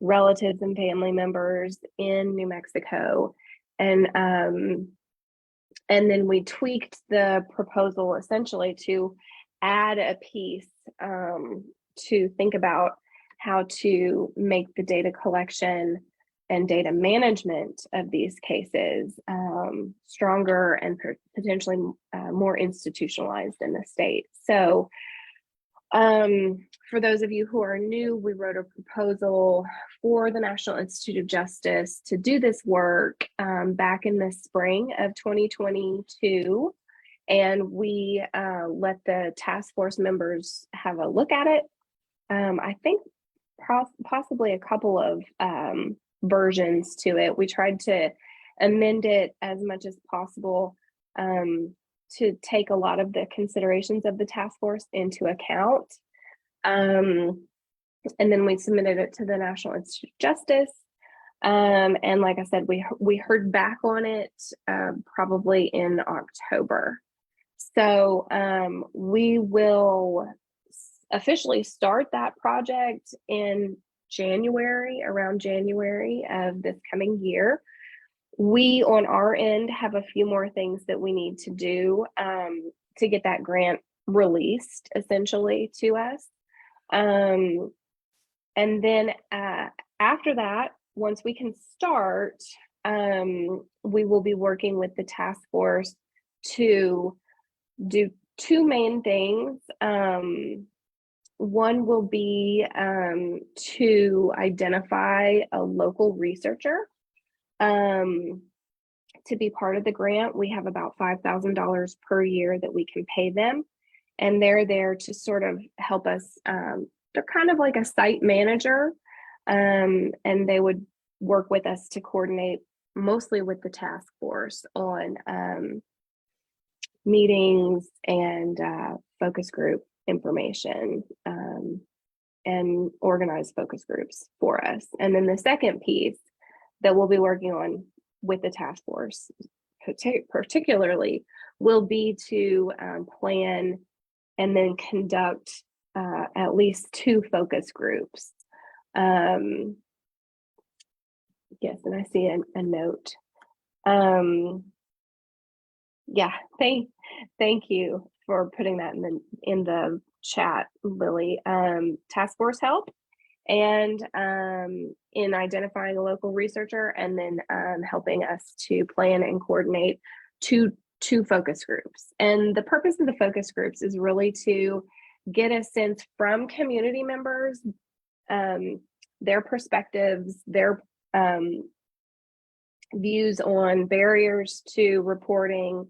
relatives and family members in New Mexico. And then we tweaked the proposal essentially to add a piece to think about how to make the data collection and data management of these cases stronger and potentially more institutionalized in the state. So for those of you who are new, we wrote a proposal for the National Institute of Justice to do this work back in the spring of 2022. And we let the task force members have a look at it. I think possibly a couple of versions to it. We tried to amend it as much as possible to take a lot of the considerations of the task force into account. And then we submitted it to the National Institute of Justice. And like I said, we heard back on it probably in October. So we will officially start that project in January, around January of this coming year. We on our end have a few more things that we need to do to get that grant released essentially to us. And then after that, once we can start, we will be working with the task force to do two main things. One will be to identify a local researcher to be part of the grant. We have about $5,000 per year that we can pay them. And they're there to sort of help us. They're kind of like a site manager, and they would work with us to coordinate mostly with the task force on meetings and focus group information and organize focus groups for us. And then the second piece that we'll be working on with the task force particularly will be to plan and then conduct at least 2 focus groups. Yes, and I see a note. Yeah, thank you for putting that in the chat, Lily. Task force help and in identifying a local researcher, and then helping us to plan and coordinate two focus groups. And the purpose of the focus groups is really to get a sense from community members, their perspectives, their views on barriers to reporting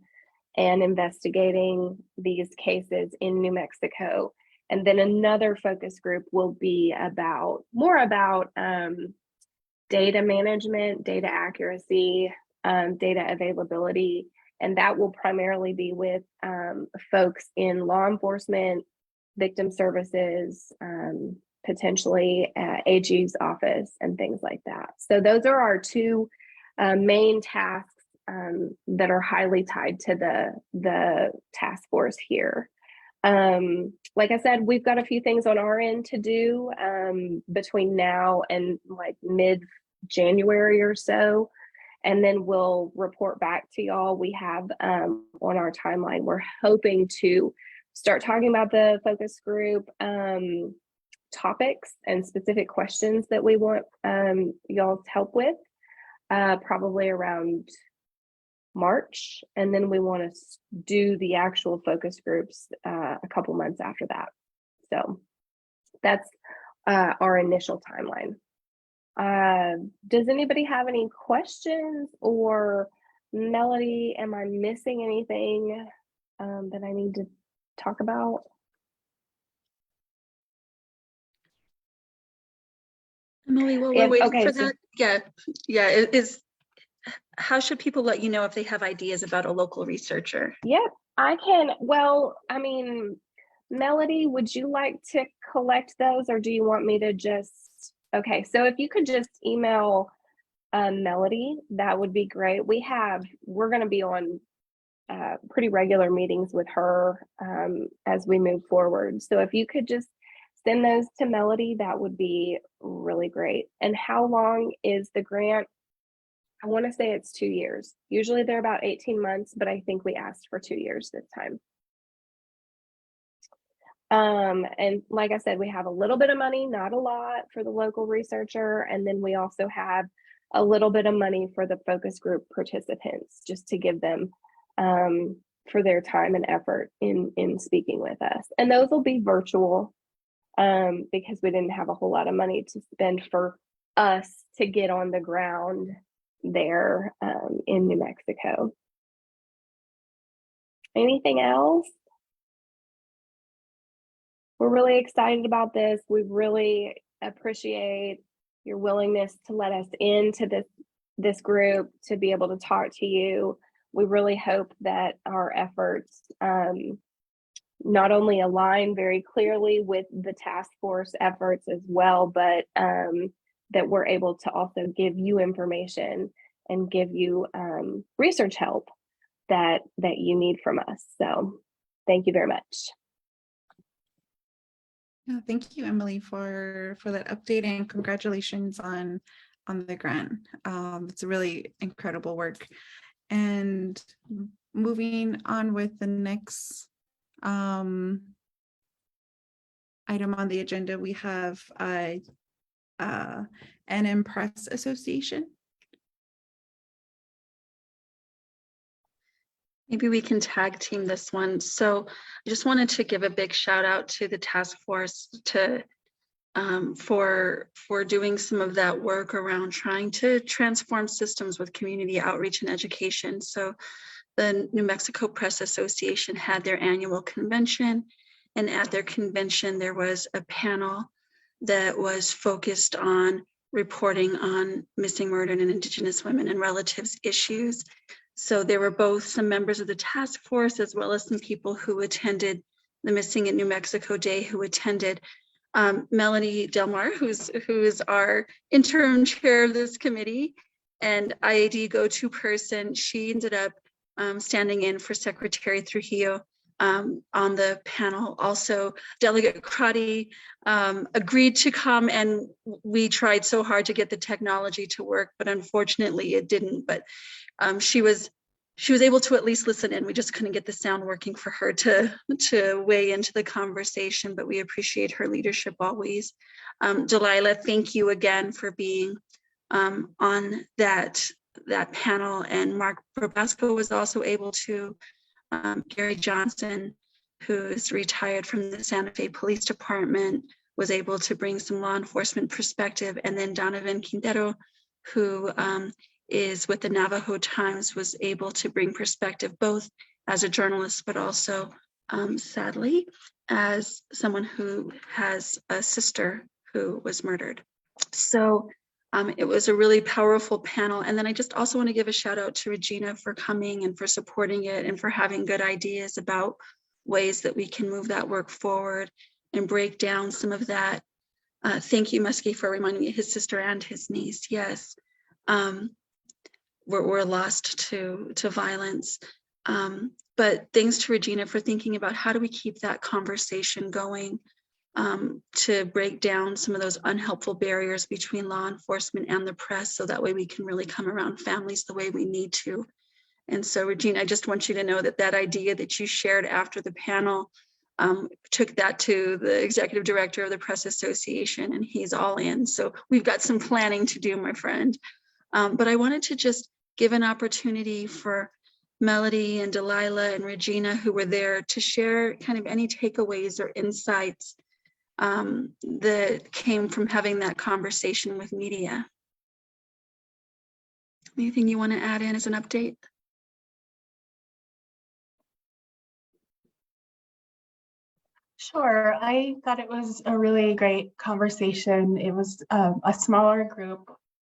and investigating these cases in New Mexico. And then another focus group will be more about data management, data accuracy, data availability, and that will primarily be with folks in law enforcement, victim services, potentially AG's office and things like that. So those are our 2 main tasks that are highly tied to the task force here. Like I said, we've got a few things on our end to do between now and like mid-January or so, and then we'll report back to y'all. We have on our timeline, we're hoping to start talking about the focus group topics and specific questions that we want y'all's help with, probably around March, and then we want to do the actual focus groups a couple months after that. So that's our initial timeline. Does anybody have any questions, or Melody, am I missing anything that I need to talk about? Emily, while we're waiting for that, how should people let you know if they have ideas about a local researcher? Yeah, I can. Well, I mean, Melody, would you like to collect those, or do you want me to just, okay, so if you could just email Melody, that would be great. We're going to be on pretty regular meetings with her as we move forward. So if you could just send those to Melody, that would be really great. And how long is the grant? I want to say it's 2 years. Usually they're about 18 months, but I think we asked for 2 years this time. And like I said, we have a little bit of money, not a lot, for the local researcher. And then we also have a little bit of money for the focus group participants, just to give them for their time and effort in speaking with us. And those will be virtual because we didn't have a whole lot of money to spend for us to get on the ground there in New Mexico. Anything else? We're really excited about this. We really appreciate your willingness to let us into this group to be able to talk to you. We really hope that our efforts not only align very clearly with the task force efforts as well, but that we're able to also give you information and give you research help that you need from us. So thank you very much. Yeah, thank you, Emily, for that update, and congratulations on the grant. It's a really incredible work. And moving on with the next item on the agenda, we have NM Press Association. Maybe we can tag team this one. So I just wanted to give a big shout out to the task force for doing some of that work around trying to transform systems with community outreach and education. So the New Mexico Press Association had their annual convention, and at their convention there was a panel that was focused on reporting on missing, murdered, and Indigenous women and relatives issues. So there were both some members of the task force as well as some people who attended the Missing in New Mexico Day who attended. Melanie Delmar, who is our interim chair of this committee and IAD go-to person, she ended up standing in for Secretary Trujillo on the panel. Also, Delegate Crotty agreed to come, and we tried so hard to get the technology to work, but unfortunately it didn't. But she was able to at least listen in. We just couldn't get the sound working for her to weigh into the conversation, but we appreciate her leadership always. Delilah, thank you again for being on that panel. And Mark Probasco was also able to. Gary Johnson, who is retired from the Santa Fe Police Department, was able to bring some law enforcement perspective. And then Donovan Quintero, who is with the Navajo Times, was able to bring perspective both as a journalist, but also sadly, as someone who has a sister who was murdered. So it was a really powerful panel. And then I just also want to give a shout out to Regina for coming and for supporting it and for having good ideas about ways that we can move that work forward and break down some of that. Thank you, Muskie, for reminding me of his sister and his niece. Yes. We're lost to violence. But thanks to Regina for thinking about how do we keep that conversation going to break down some of those unhelpful barriers between law enforcement and the press, so that way we can really come around families the way we need to. And so, Regina, I just want you to know that that idea that you shared after the panel, took that to the executive director of the Press Association, and he's all in. So we've got some planning to do, my friend. But I wanted to just give an opportunity for Melody and Delilah and Regina, who were there, to share kind of any takeaways or insights that came from having that conversation with media. Anything you want to add in as an update? Sure. I thought it was a really great conversation. It was a smaller group.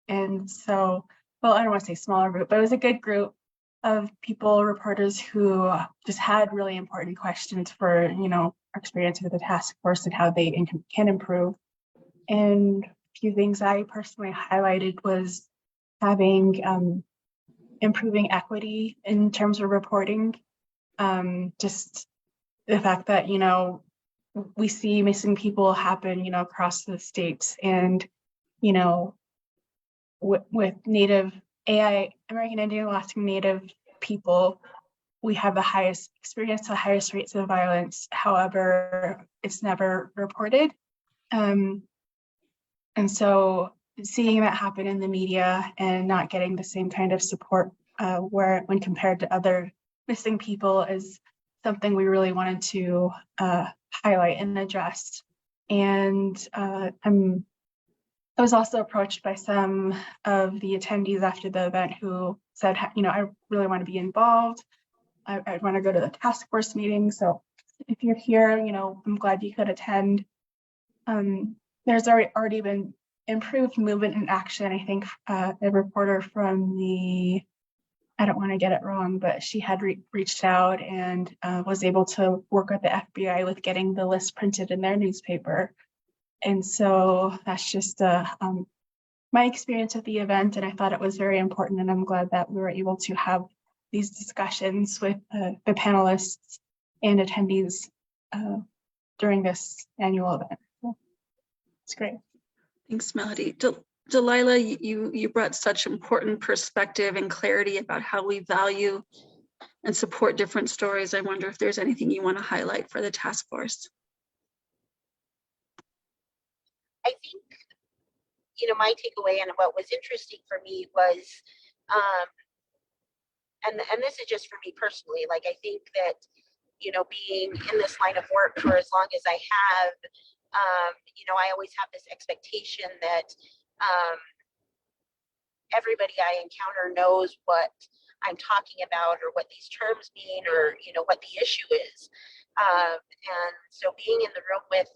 And so, well, I don't want to say smaller group, but it was a good group of people, reporters who just had really important questions for, our experience with the task force and how they can improve. And a few things I personally highlighted was having improving equity in terms of reporting. Just the fact that, you know, we see missing people happen, you know, across the states, and, you know, with Native American Indian Alaskan Native people, we have the highest experience, the highest rates of violence. However, it's never reported. And so seeing that happen in the media and not getting the same kind of support when compared to other missing people is something we really wanted to highlight and address. And I was also approached by some of the attendees after the event who said, you know, I really want to be involved. I want to go to the task force meeting. So if you're here, you know, I'm glad you could attend. There's already been improved movement and action. I think a reporter from I don't want to get it wrong, but she had reached out and was able to work with the FBI with getting the list printed in their newspaper. And so that's just my experience at the event, and I thought it was very important, and I'm glad that we were able to have these discussions with the panelists and attendees during this annual event. So it's great. Thanks, Melody. Delilah, you brought such important perspective and clarity about how we value and support different stories. I wonder if there's anything you want to highlight for the task force. I think, you know, my takeaway and what was interesting for me was, and this is just for me personally, like, I think that, you know, being in this line of work for as long as I have, you know, I always have this expectation that everybody I encounter knows what I'm talking about or what these terms mean, or, you know, what the issue is. And so being in the room with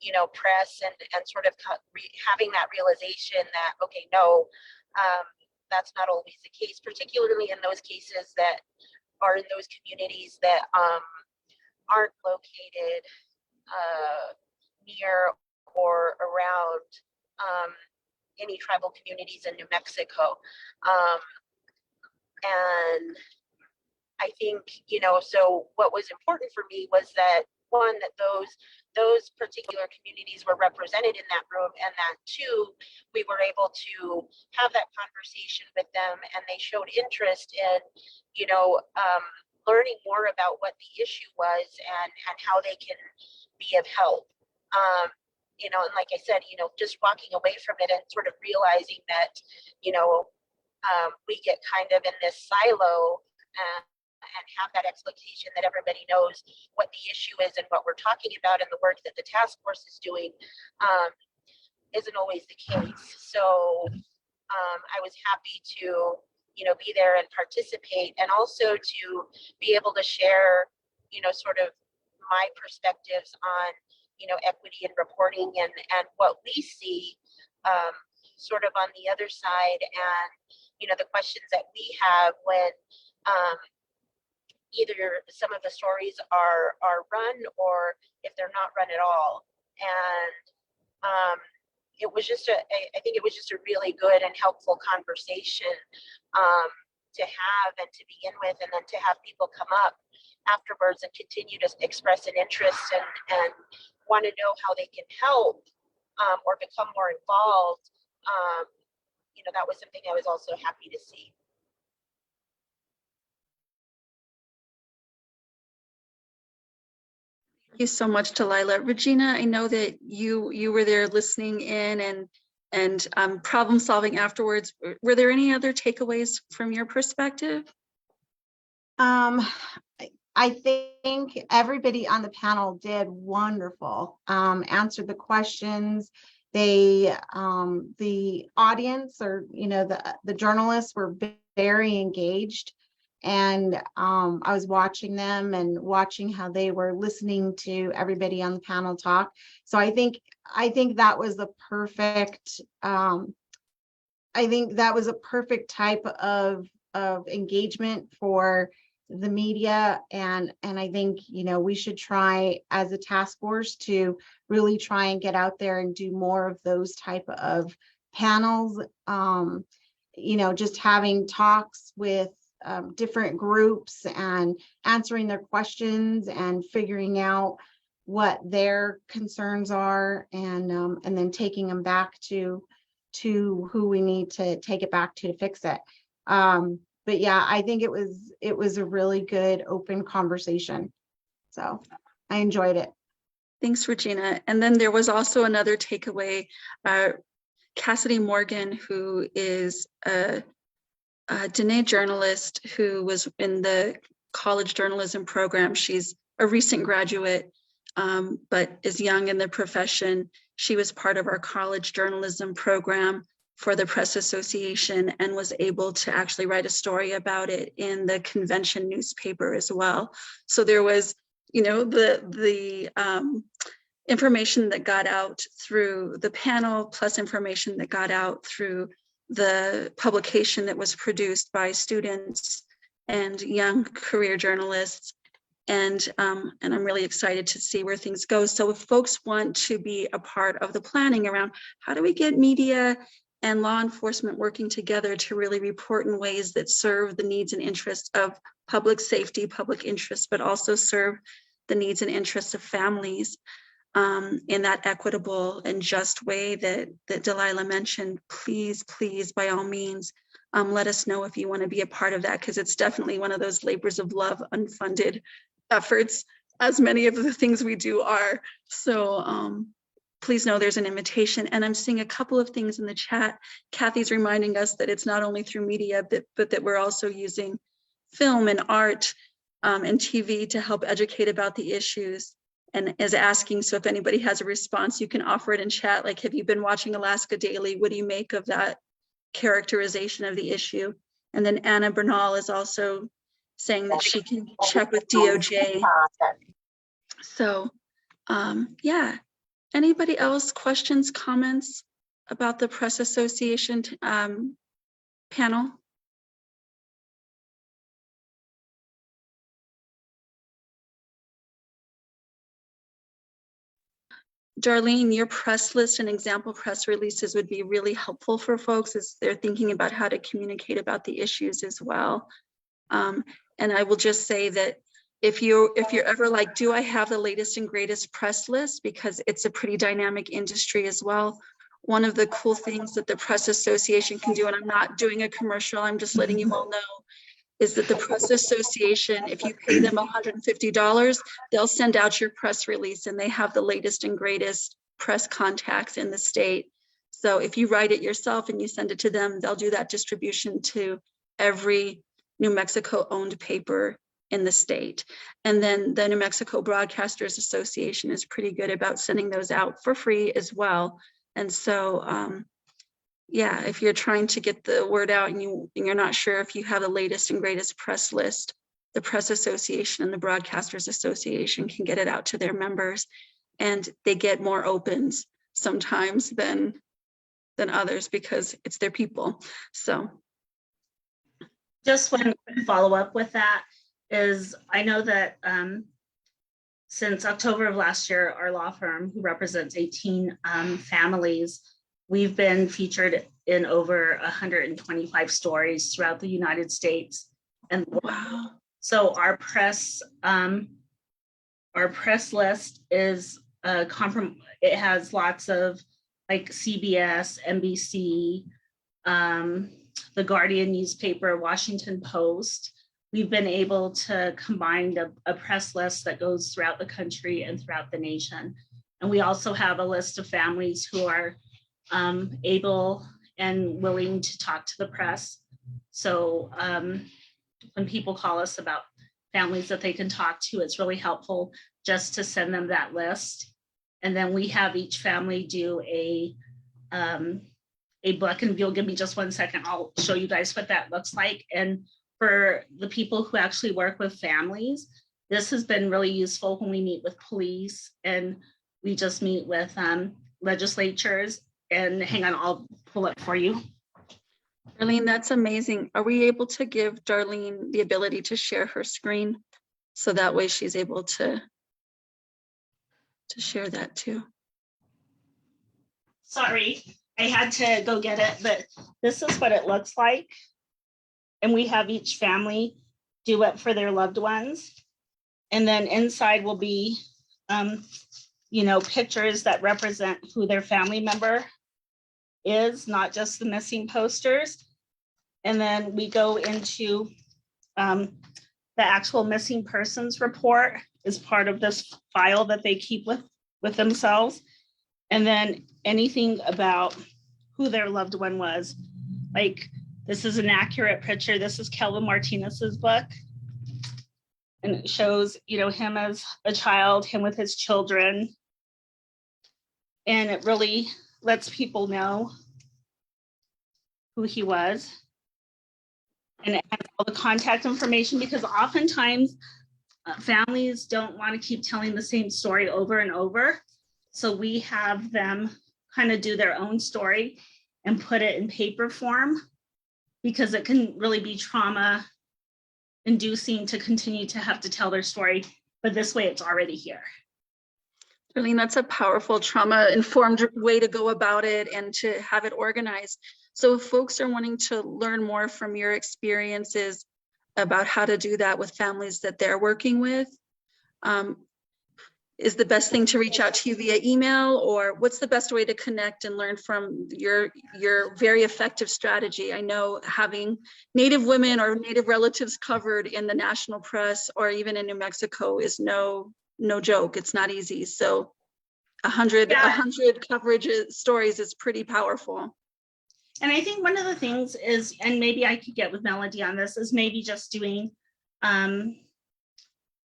you know, press and sort of having that realization that, okay, no, that's not always the case, particularly in those cases that are in those communities that aren't located near or around any tribal communities in New Mexico. And I think, you know, so what was important for me was that, one, that those particular communities were represented in that room, and that, two, we were able to have that conversation with them, and they showed interest in, you know, learning more about what the issue was and how they can be of help. You know, and like I said, you know, just walking away from it and sort of realizing that, you know, we get kind of in this silo and have that expectation that everybody knows what the issue is and what we're talking about, and the work that the task force is doing isn't always the case. So I was happy to, you know, be there and participate, and also to be able to share, you know, sort of my perspectives on, you know, equity and reporting and what we see sort of on the other side, and, you know, the questions that we have when either some of the stories are run, or if they're not run at all. And it was just I think it was just a really good and helpful conversation to have and to begin with, and then to have people come up afterwards and continue to express an interest and want to know how they can help or become more involved. You know, that was something I was also happy to see. Thank you so much, Delilah. Regina, I know that you were there listening in and problem solving afterwards. Were there any other takeaways from your perspective? I think everybody on the panel did wonderful, answered the questions. They, the audience, or, you know, the journalists were very engaged. And I was watching them and watching how they were listening to everybody on the panel talk. So I think that was the perfect, I think that was a perfect type of engagement for the media. And I think, you know, we should try as a task force to really try and get out there and do more of those type of panels. you know, just having talks with different groups and answering their questions and figuring out what their concerns are, and then taking them back to who we need to take it back to fix it. But yeah, I think it was a really good open conversation. So I enjoyed it. Thanks, Regina. And then there was also another takeaway. Cassidy Morgan, who is a Dene journalist who was in the college journalism program. She's a recent graduate, but is young in the profession. She was part of our college journalism program for the Press Association and was able to actually write a story about it in the convention newspaper as well. So there was, you know, the information that got out through the panel, plus information that got out through the publication that was produced by students and young career journalists. And I'm really excited to see where things go. So if folks want to be a part of the planning around how do we get media and law enforcement working together to really report in ways that serve the needs and interests of public safety, public interest, but also serve the needs and interests of families in that equitable and just way that Delilah mentioned, please, by all means, let us know if you want to be a part of that, because it's definitely one of those labors of love, unfunded efforts, as many of the things we do are. So please know there's an invitation. And I'm seeing a couple of things in the chat. Kathy's reminding us that it's not only through media, but that we're also using film and art and TV to help educate about the issues, and is asking, so if anybody has a response, you can offer it in chat. Like, have you been watching Alaska Daily? What do you make of that characterization of the issue? And then Anna Bernal is also saying that she can check with DOJ. So yeah, anybody else, questions, comments about the Press Association panel? Darlene, your press list and example press releases would be really helpful for folks as they're thinking about how to communicate about the issues as well. And I will just say that if you're ever like, do I have the latest and greatest press list? Because it's a pretty dynamic industry as well. One of the cool things that the Press Association can do, and I'm not doing a commercial, I'm just letting you all know, is that the Press Association, if you pay them $150, they'll send out your press release, and they have the latest and greatest press contacts in the state. So if you write it yourself and you send it to them, they'll do that distribution to every New Mexico owned paper in the state. And then the New Mexico Broadcasters Association is pretty good about sending those out for free as well. And so yeah, if you're trying to get the word out and you're not sure if you have the latest and greatest press list, the Press Association and the Broadcasters Association can get it out to their members, and they get more opens sometimes than others because it's their people. So just one quick follow-up with that is, I know that since October of last year, our law firm, who represents 18 families, we've been featured in over 125 stories throughout the United States. And wow. So our press list is it has lots of like CBS, NBC, the Guardian newspaper, Washington Post. We've been able to combine a press list that goes throughout the country and throughout the nation. And we also have a list of families who are able and willing to talk to the press. So when people call us about families that they can talk to, it's really helpful just to send them that list. And then we have each family do a book, and if you'll give me just 1 second, I'll show you guys what that looks like. And for the people who actually work with families, this has been really useful when we meet with police and we just meet with legislatures. And hang on, I'll pull it for you. Darlene, that's amazing. Are we able to give Darlene the ability to share her screen so that way she's able to share that too? Sorry. I had to go get it, but this is what it looks like. And we have each family do it for their loved ones. And then inside will be, pictures that represent who their family member is, not just the missing posters. And then we go into the actual missing persons report is part of this file that they keep with themselves. And then anything about who their loved one was. Like, this is an accurate picture. This is Kelvin Martinez's book. And it shows, him as a child, him with his children. And it really lets people know who he was. And it has all the contact information, because oftentimes families don't want to keep telling the same story over and over. So we have them kind of do their own story and put it in paper form, because it can really be trauma inducing to continue to have to tell their story. But this way it's already here. Darlene, that's a powerful trauma-informed way to go about it and to have it organized. So if folks are wanting to learn more from your experiences about how to do that with families that they're working with, is the best thing to reach out to you via email, or what's the best way to connect and learn from your very effective strategy? I know having Native women or Native relatives covered in the national press or even in New Mexico is no joke. It's not easy. So 100 coverage stories is pretty powerful. And I think one of the things is, and maybe I could get with Melody on this, is maybe just doing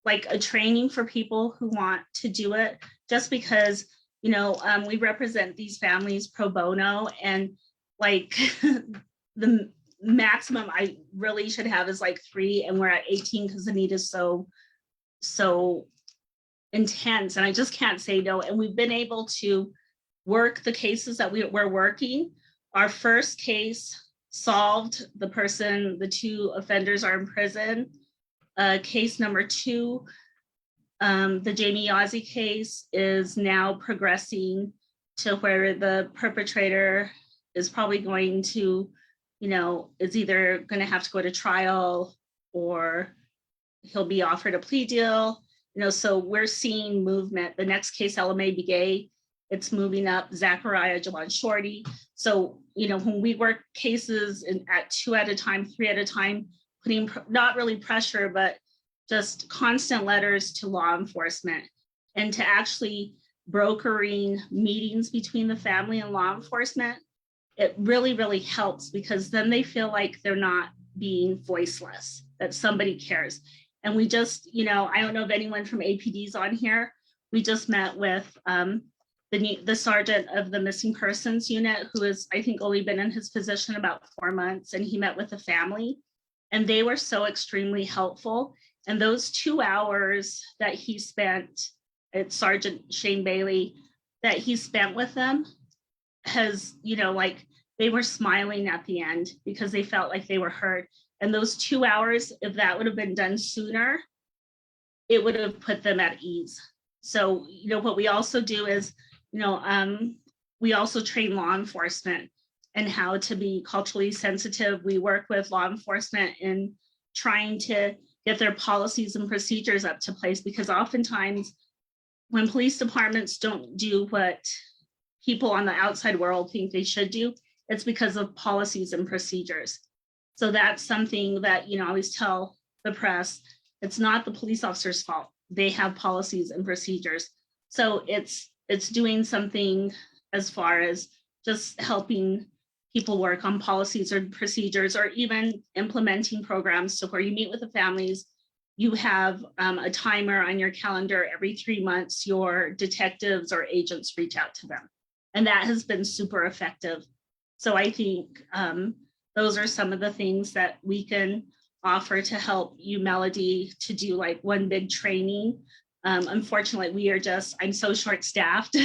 like a training for people who want to do it, just because, we represent these families pro bono, and like the maximum I really should have is like 3, and we're at 18 because the need is so intense, and I just can't say no. And we've been able to work the cases that we're working. Our first case solved, the 2 offenders are in prison. Case number 2, the Jamie Yazzie case, is now progressing to where the perpetrator is probably going to, is either going to have to go to trial or he'll be offered a plea deal. So we're seeing movement. The next case, LMA Begay, it's moving up. Zachariah Jawan Shorty. So, when we work cases at 2 at a time, 3 at a time, putting not really pressure, but just constant letters to law enforcement, and to actually brokering meetings between the family and law enforcement, it really, really helps, because then they feel like they're not being voiceless, that somebody cares. And we just, I don't know if anyone from APD's on here. We just met with the sergeant of the missing persons unit, who has, I think, only been in his position about 4 months, and he met with the family, and they were so extremely helpful. And those 2 hours that he spent, it's Sergeant Shane Bailey, that he spent with them has, they were smiling at the end because they felt like they were heard. And those 2 hours, if that would have been done sooner, it would have put them at ease. So, what we also do is, we also train law enforcement and how to be culturally sensitive. We work with law enforcement in trying to get their policies and procedures up to place, because oftentimes when police departments don't do what people on the outside world think they should do, it's because of policies and procedures. So that's something that, I always tell the press, it's not the police officer's fault. They have policies and procedures. So it's doing something as far as just helping people work on policies or procedures, or even implementing programs. So where you meet with the families, you have a timer on your calendar. Every 3 months, your detectives or agents reach out to them. And that has been super effective. So I think those are some of the things that we can offer to help you, Melody, to do like one big training. Unfortunately, I'm so short-staffed,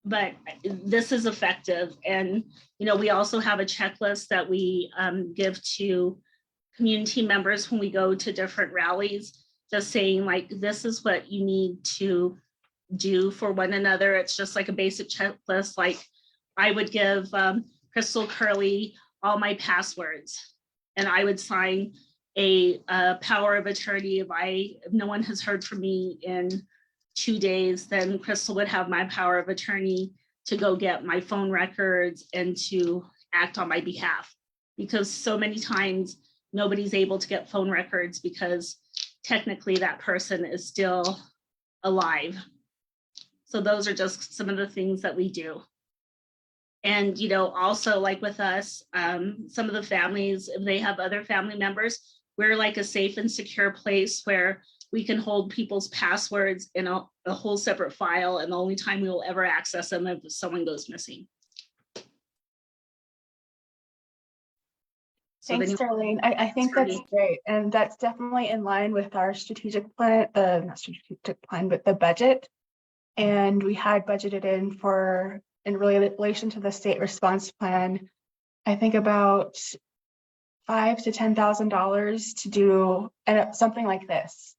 but this is effective. And, we also have a checklist that we give to community members when we go to different rallies, just saying like, this is what you need to do for one another. It's just like a basic checklist, like I would give Crystal Curley all my passwords, and I would sign a power of attorney. If no one has heard from me in 2 days, then Crystal would have my power of attorney to go get my phone records and to act on my behalf. Because so many times nobody's able to get phone records because technically that person is still alive. So those are just some of the things that we do. And, you know, also like with us, some of the families, if they have other family members, we're like a safe and secure place where we can hold people's passwords in a whole separate file. And the only time we will ever access them if someone goes missing. So Thanks, Darlene. I think that's great. And that's definitely in line with our strategic plan, not strategic plan, but the budget. And we had budgeted in relation to the state response plan, I think about $5,000 to $10,000 to do something like this.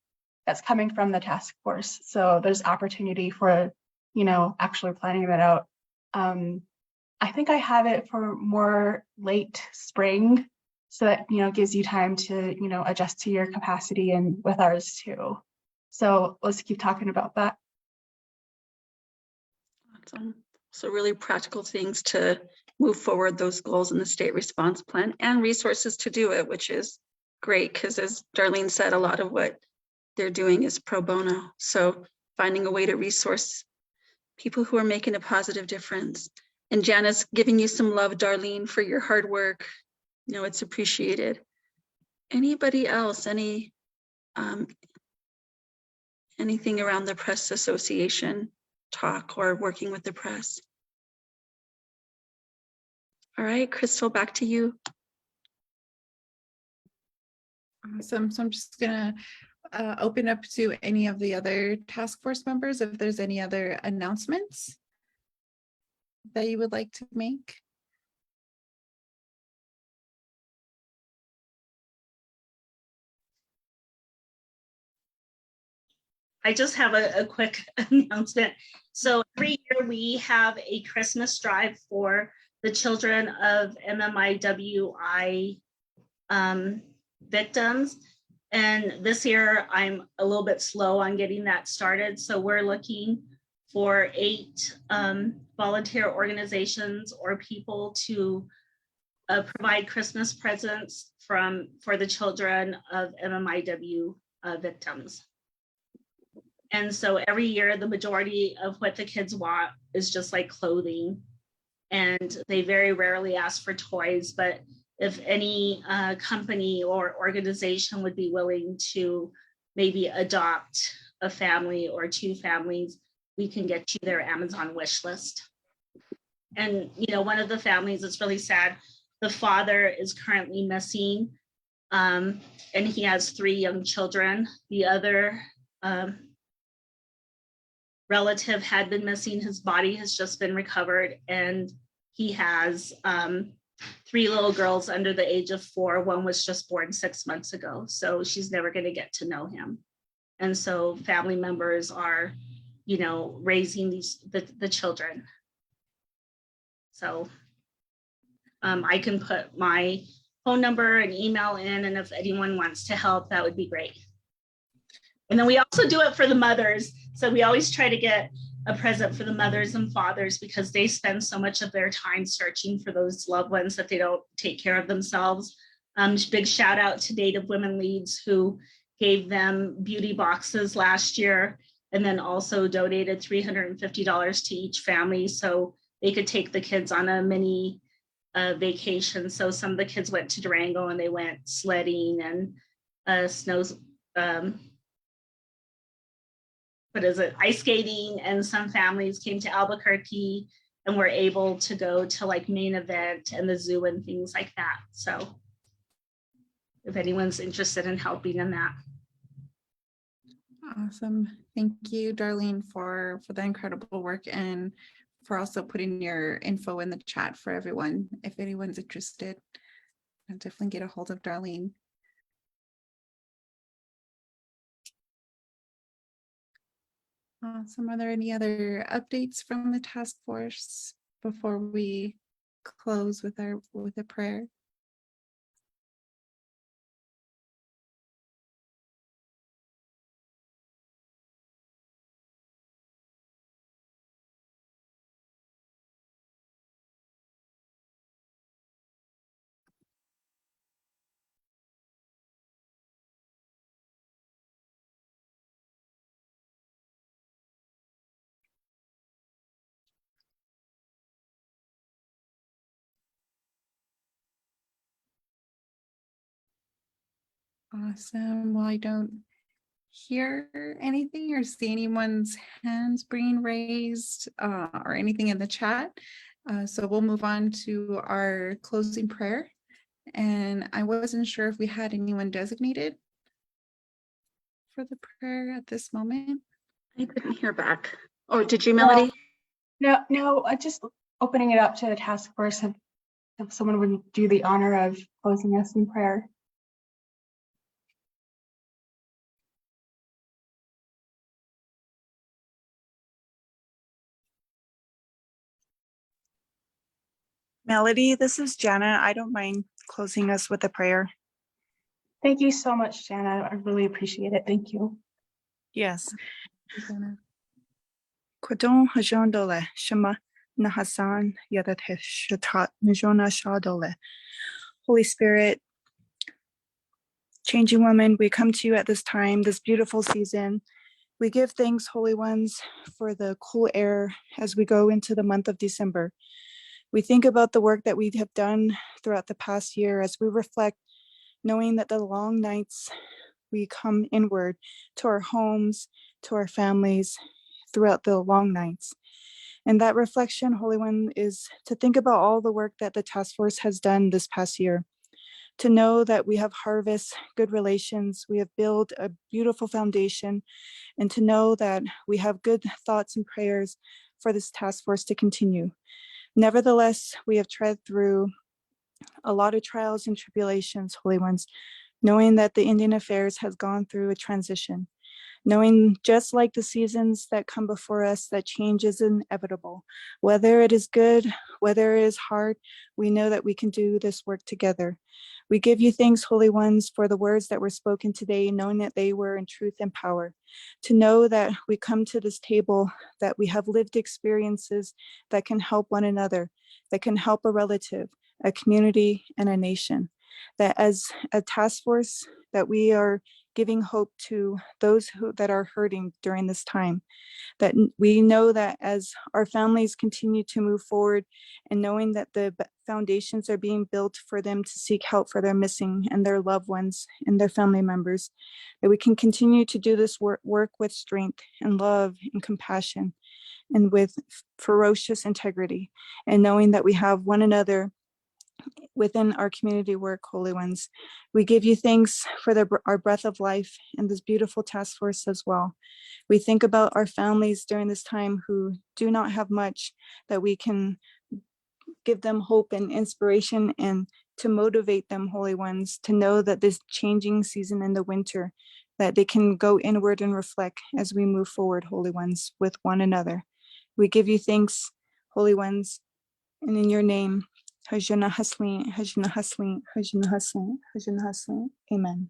That's coming from the task force. So there's opportunity for, you know, actually planning that out. I think I have it for more late spring, so that, you know, gives you time to, you know, adjust to your capacity and with ours too. So let's keep talking about that. Awesome. So really practical things to move forward those goals in the state response plan and resources to do it, which is great because as Darlene said, a lot of what they're doing is pro bono. So finding a way to resource people who are making a positive difference. And Janice, giving you some love, Darlene, for your hard work. You know, it's appreciated. Anybody else, anything around the press association talk or working with the press? All right, Crystal, back to you. Awesome. So I'm just gonna open up to any of the other task force members if there's any other announcements that you would like to make. I just have a quick announcement. So every year we have a Christmas drive for the children of MMIWI victims. And this year I'm a little bit slow on getting that started. So we're looking for 8 volunteer organizations or people to provide Christmas presents for the children of MMIW victims. And so every year, the majority of what the kids want is just like clothing. And they very rarely ask for toys. But if any company or organization would be willing to maybe adopt a family or 2 families, we can get you their Amazon wish list. And, you know, one of the families, it's really sad. The father is currently missing and he has 3 young children. The other relative had been missing. His body has just been recovered, and he has 3 little girls under the age of 4. One was just born 6 months ago, so she's never going to get to know him. And so family members are, you know, raising the children. So I can put my phone number and email in, and if anyone wants to help, that would be great. And then we also do it for the mothers. So we always try to get a present for the mothers and fathers because they spend so much of their time searching for those loved ones that they don't take care of themselves. Big shout out to Native Women Leads who gave them beauty boxes last year and then also donated $350 to each family so they could take the kids on a mini vacation. So some of the kids went to Durango and they went sledding and ice skating, and some families came to Albuquerque and were able to go to like Main Event and the zoo and things like that. So if anyone's interested in helping in that. Awesome. Thank you, Darlene, for the incredible work and for also putting your info in the chat for everyone. If anyone's interested, I'll definitely get a hold of Darlene. Awesome. Are there any other updates from the task force? before we close with a prayer? Awesome. Well, I don't hear anything or see anyone's hands being raised or anything in the chat. So we'll move on to our closing prayer. And I wasn't sure if we had anyone designated for the prayer at this moment. I couldn't hear back. Or did you, Melody? No, just opening it up to the task force. If someone would do the honor of closing us in prayer. Melody, this is Jana. I don't mind closing us with a prayer. Thank you so much, Jana. I really appreciate it. Thank you. Yes. Kodon hajondole shema nahasan yadat shatat najona shadole. Holy Spirit, changing woman, we come to you at this time, this beautiful season. We give thanks, Holy Ones, for the cool air as we go into the month of December. We think about the work that we have done throughout the past year as we reflect, knowing that the long nights we come inward to our homes, to our families throughout the long nights. And that reflection, Holy One, is to think about all the work that the task force has done this past year. To know that we have harvest good relations, we have built a beautiful foundation, and to know that we have good thoughts and prayers for this task force to continue. Nevertheless, we have tread through a lot of trials and tribulations, Holy Ones, knowing that the Indian Affairs has gone through a transition, knowing just like the seasons that come before us, that change is inevitable. Whether it is good, whether it is hard, we know that we can do this work together. We give you thanks, Holy Ones, for the words that were spoken today, knowing that they were in truth and power. To know that we come to this table, that we have lived experiences that can help one another, that can help a relative, a community, and a nation. That as a task force, that we are giving hope to those that are hurting during this time. That we know that as our families continue to move forward and knowing that the foundations are being built for them to seek help for their missing and their loved ones and their family members, that we can continue to do this work with strength and love and compassion and with ferocious integrity, and knowing that we have one another within our community work, Holy Ones. We give you thanks for our breath of life and this beautiful task force as well. We think about our families during this time who do not have much, that we can give them hope and inspiration and to motivate them, Holy Ones, to know that this changing season in the winter, that they can go inward and reflect as we move forward, Holy Ones, with one another. We give you thanks, Holy Ones, and in your name, Hajna Haslin, Hajna Haslin, Hajna Haslin, Hajna Haslin. Amen.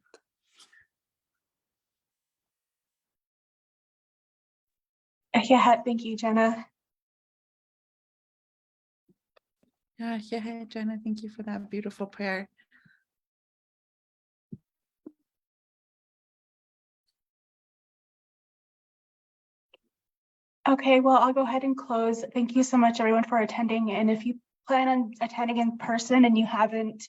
Yeah, thank you, Jenna. Yeah, Jenna, thank you for that beautiful prayer. Okay, well, I'll go ahead and close. Thank you so much, everyone, for attending. And if you plan on attending in person and you haven't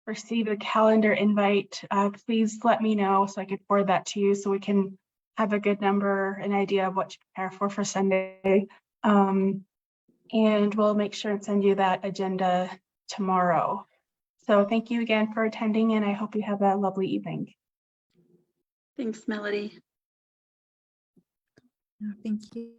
received a calendar invite, please let me know so I can forward that to you so we can have a good number, an idea of what to prepare for Sunday. And we'll make sure and send you that agenda tomorrow. So thank you again for attending, and I hope you have a lovely evening. Thanks, Melody. Thank you.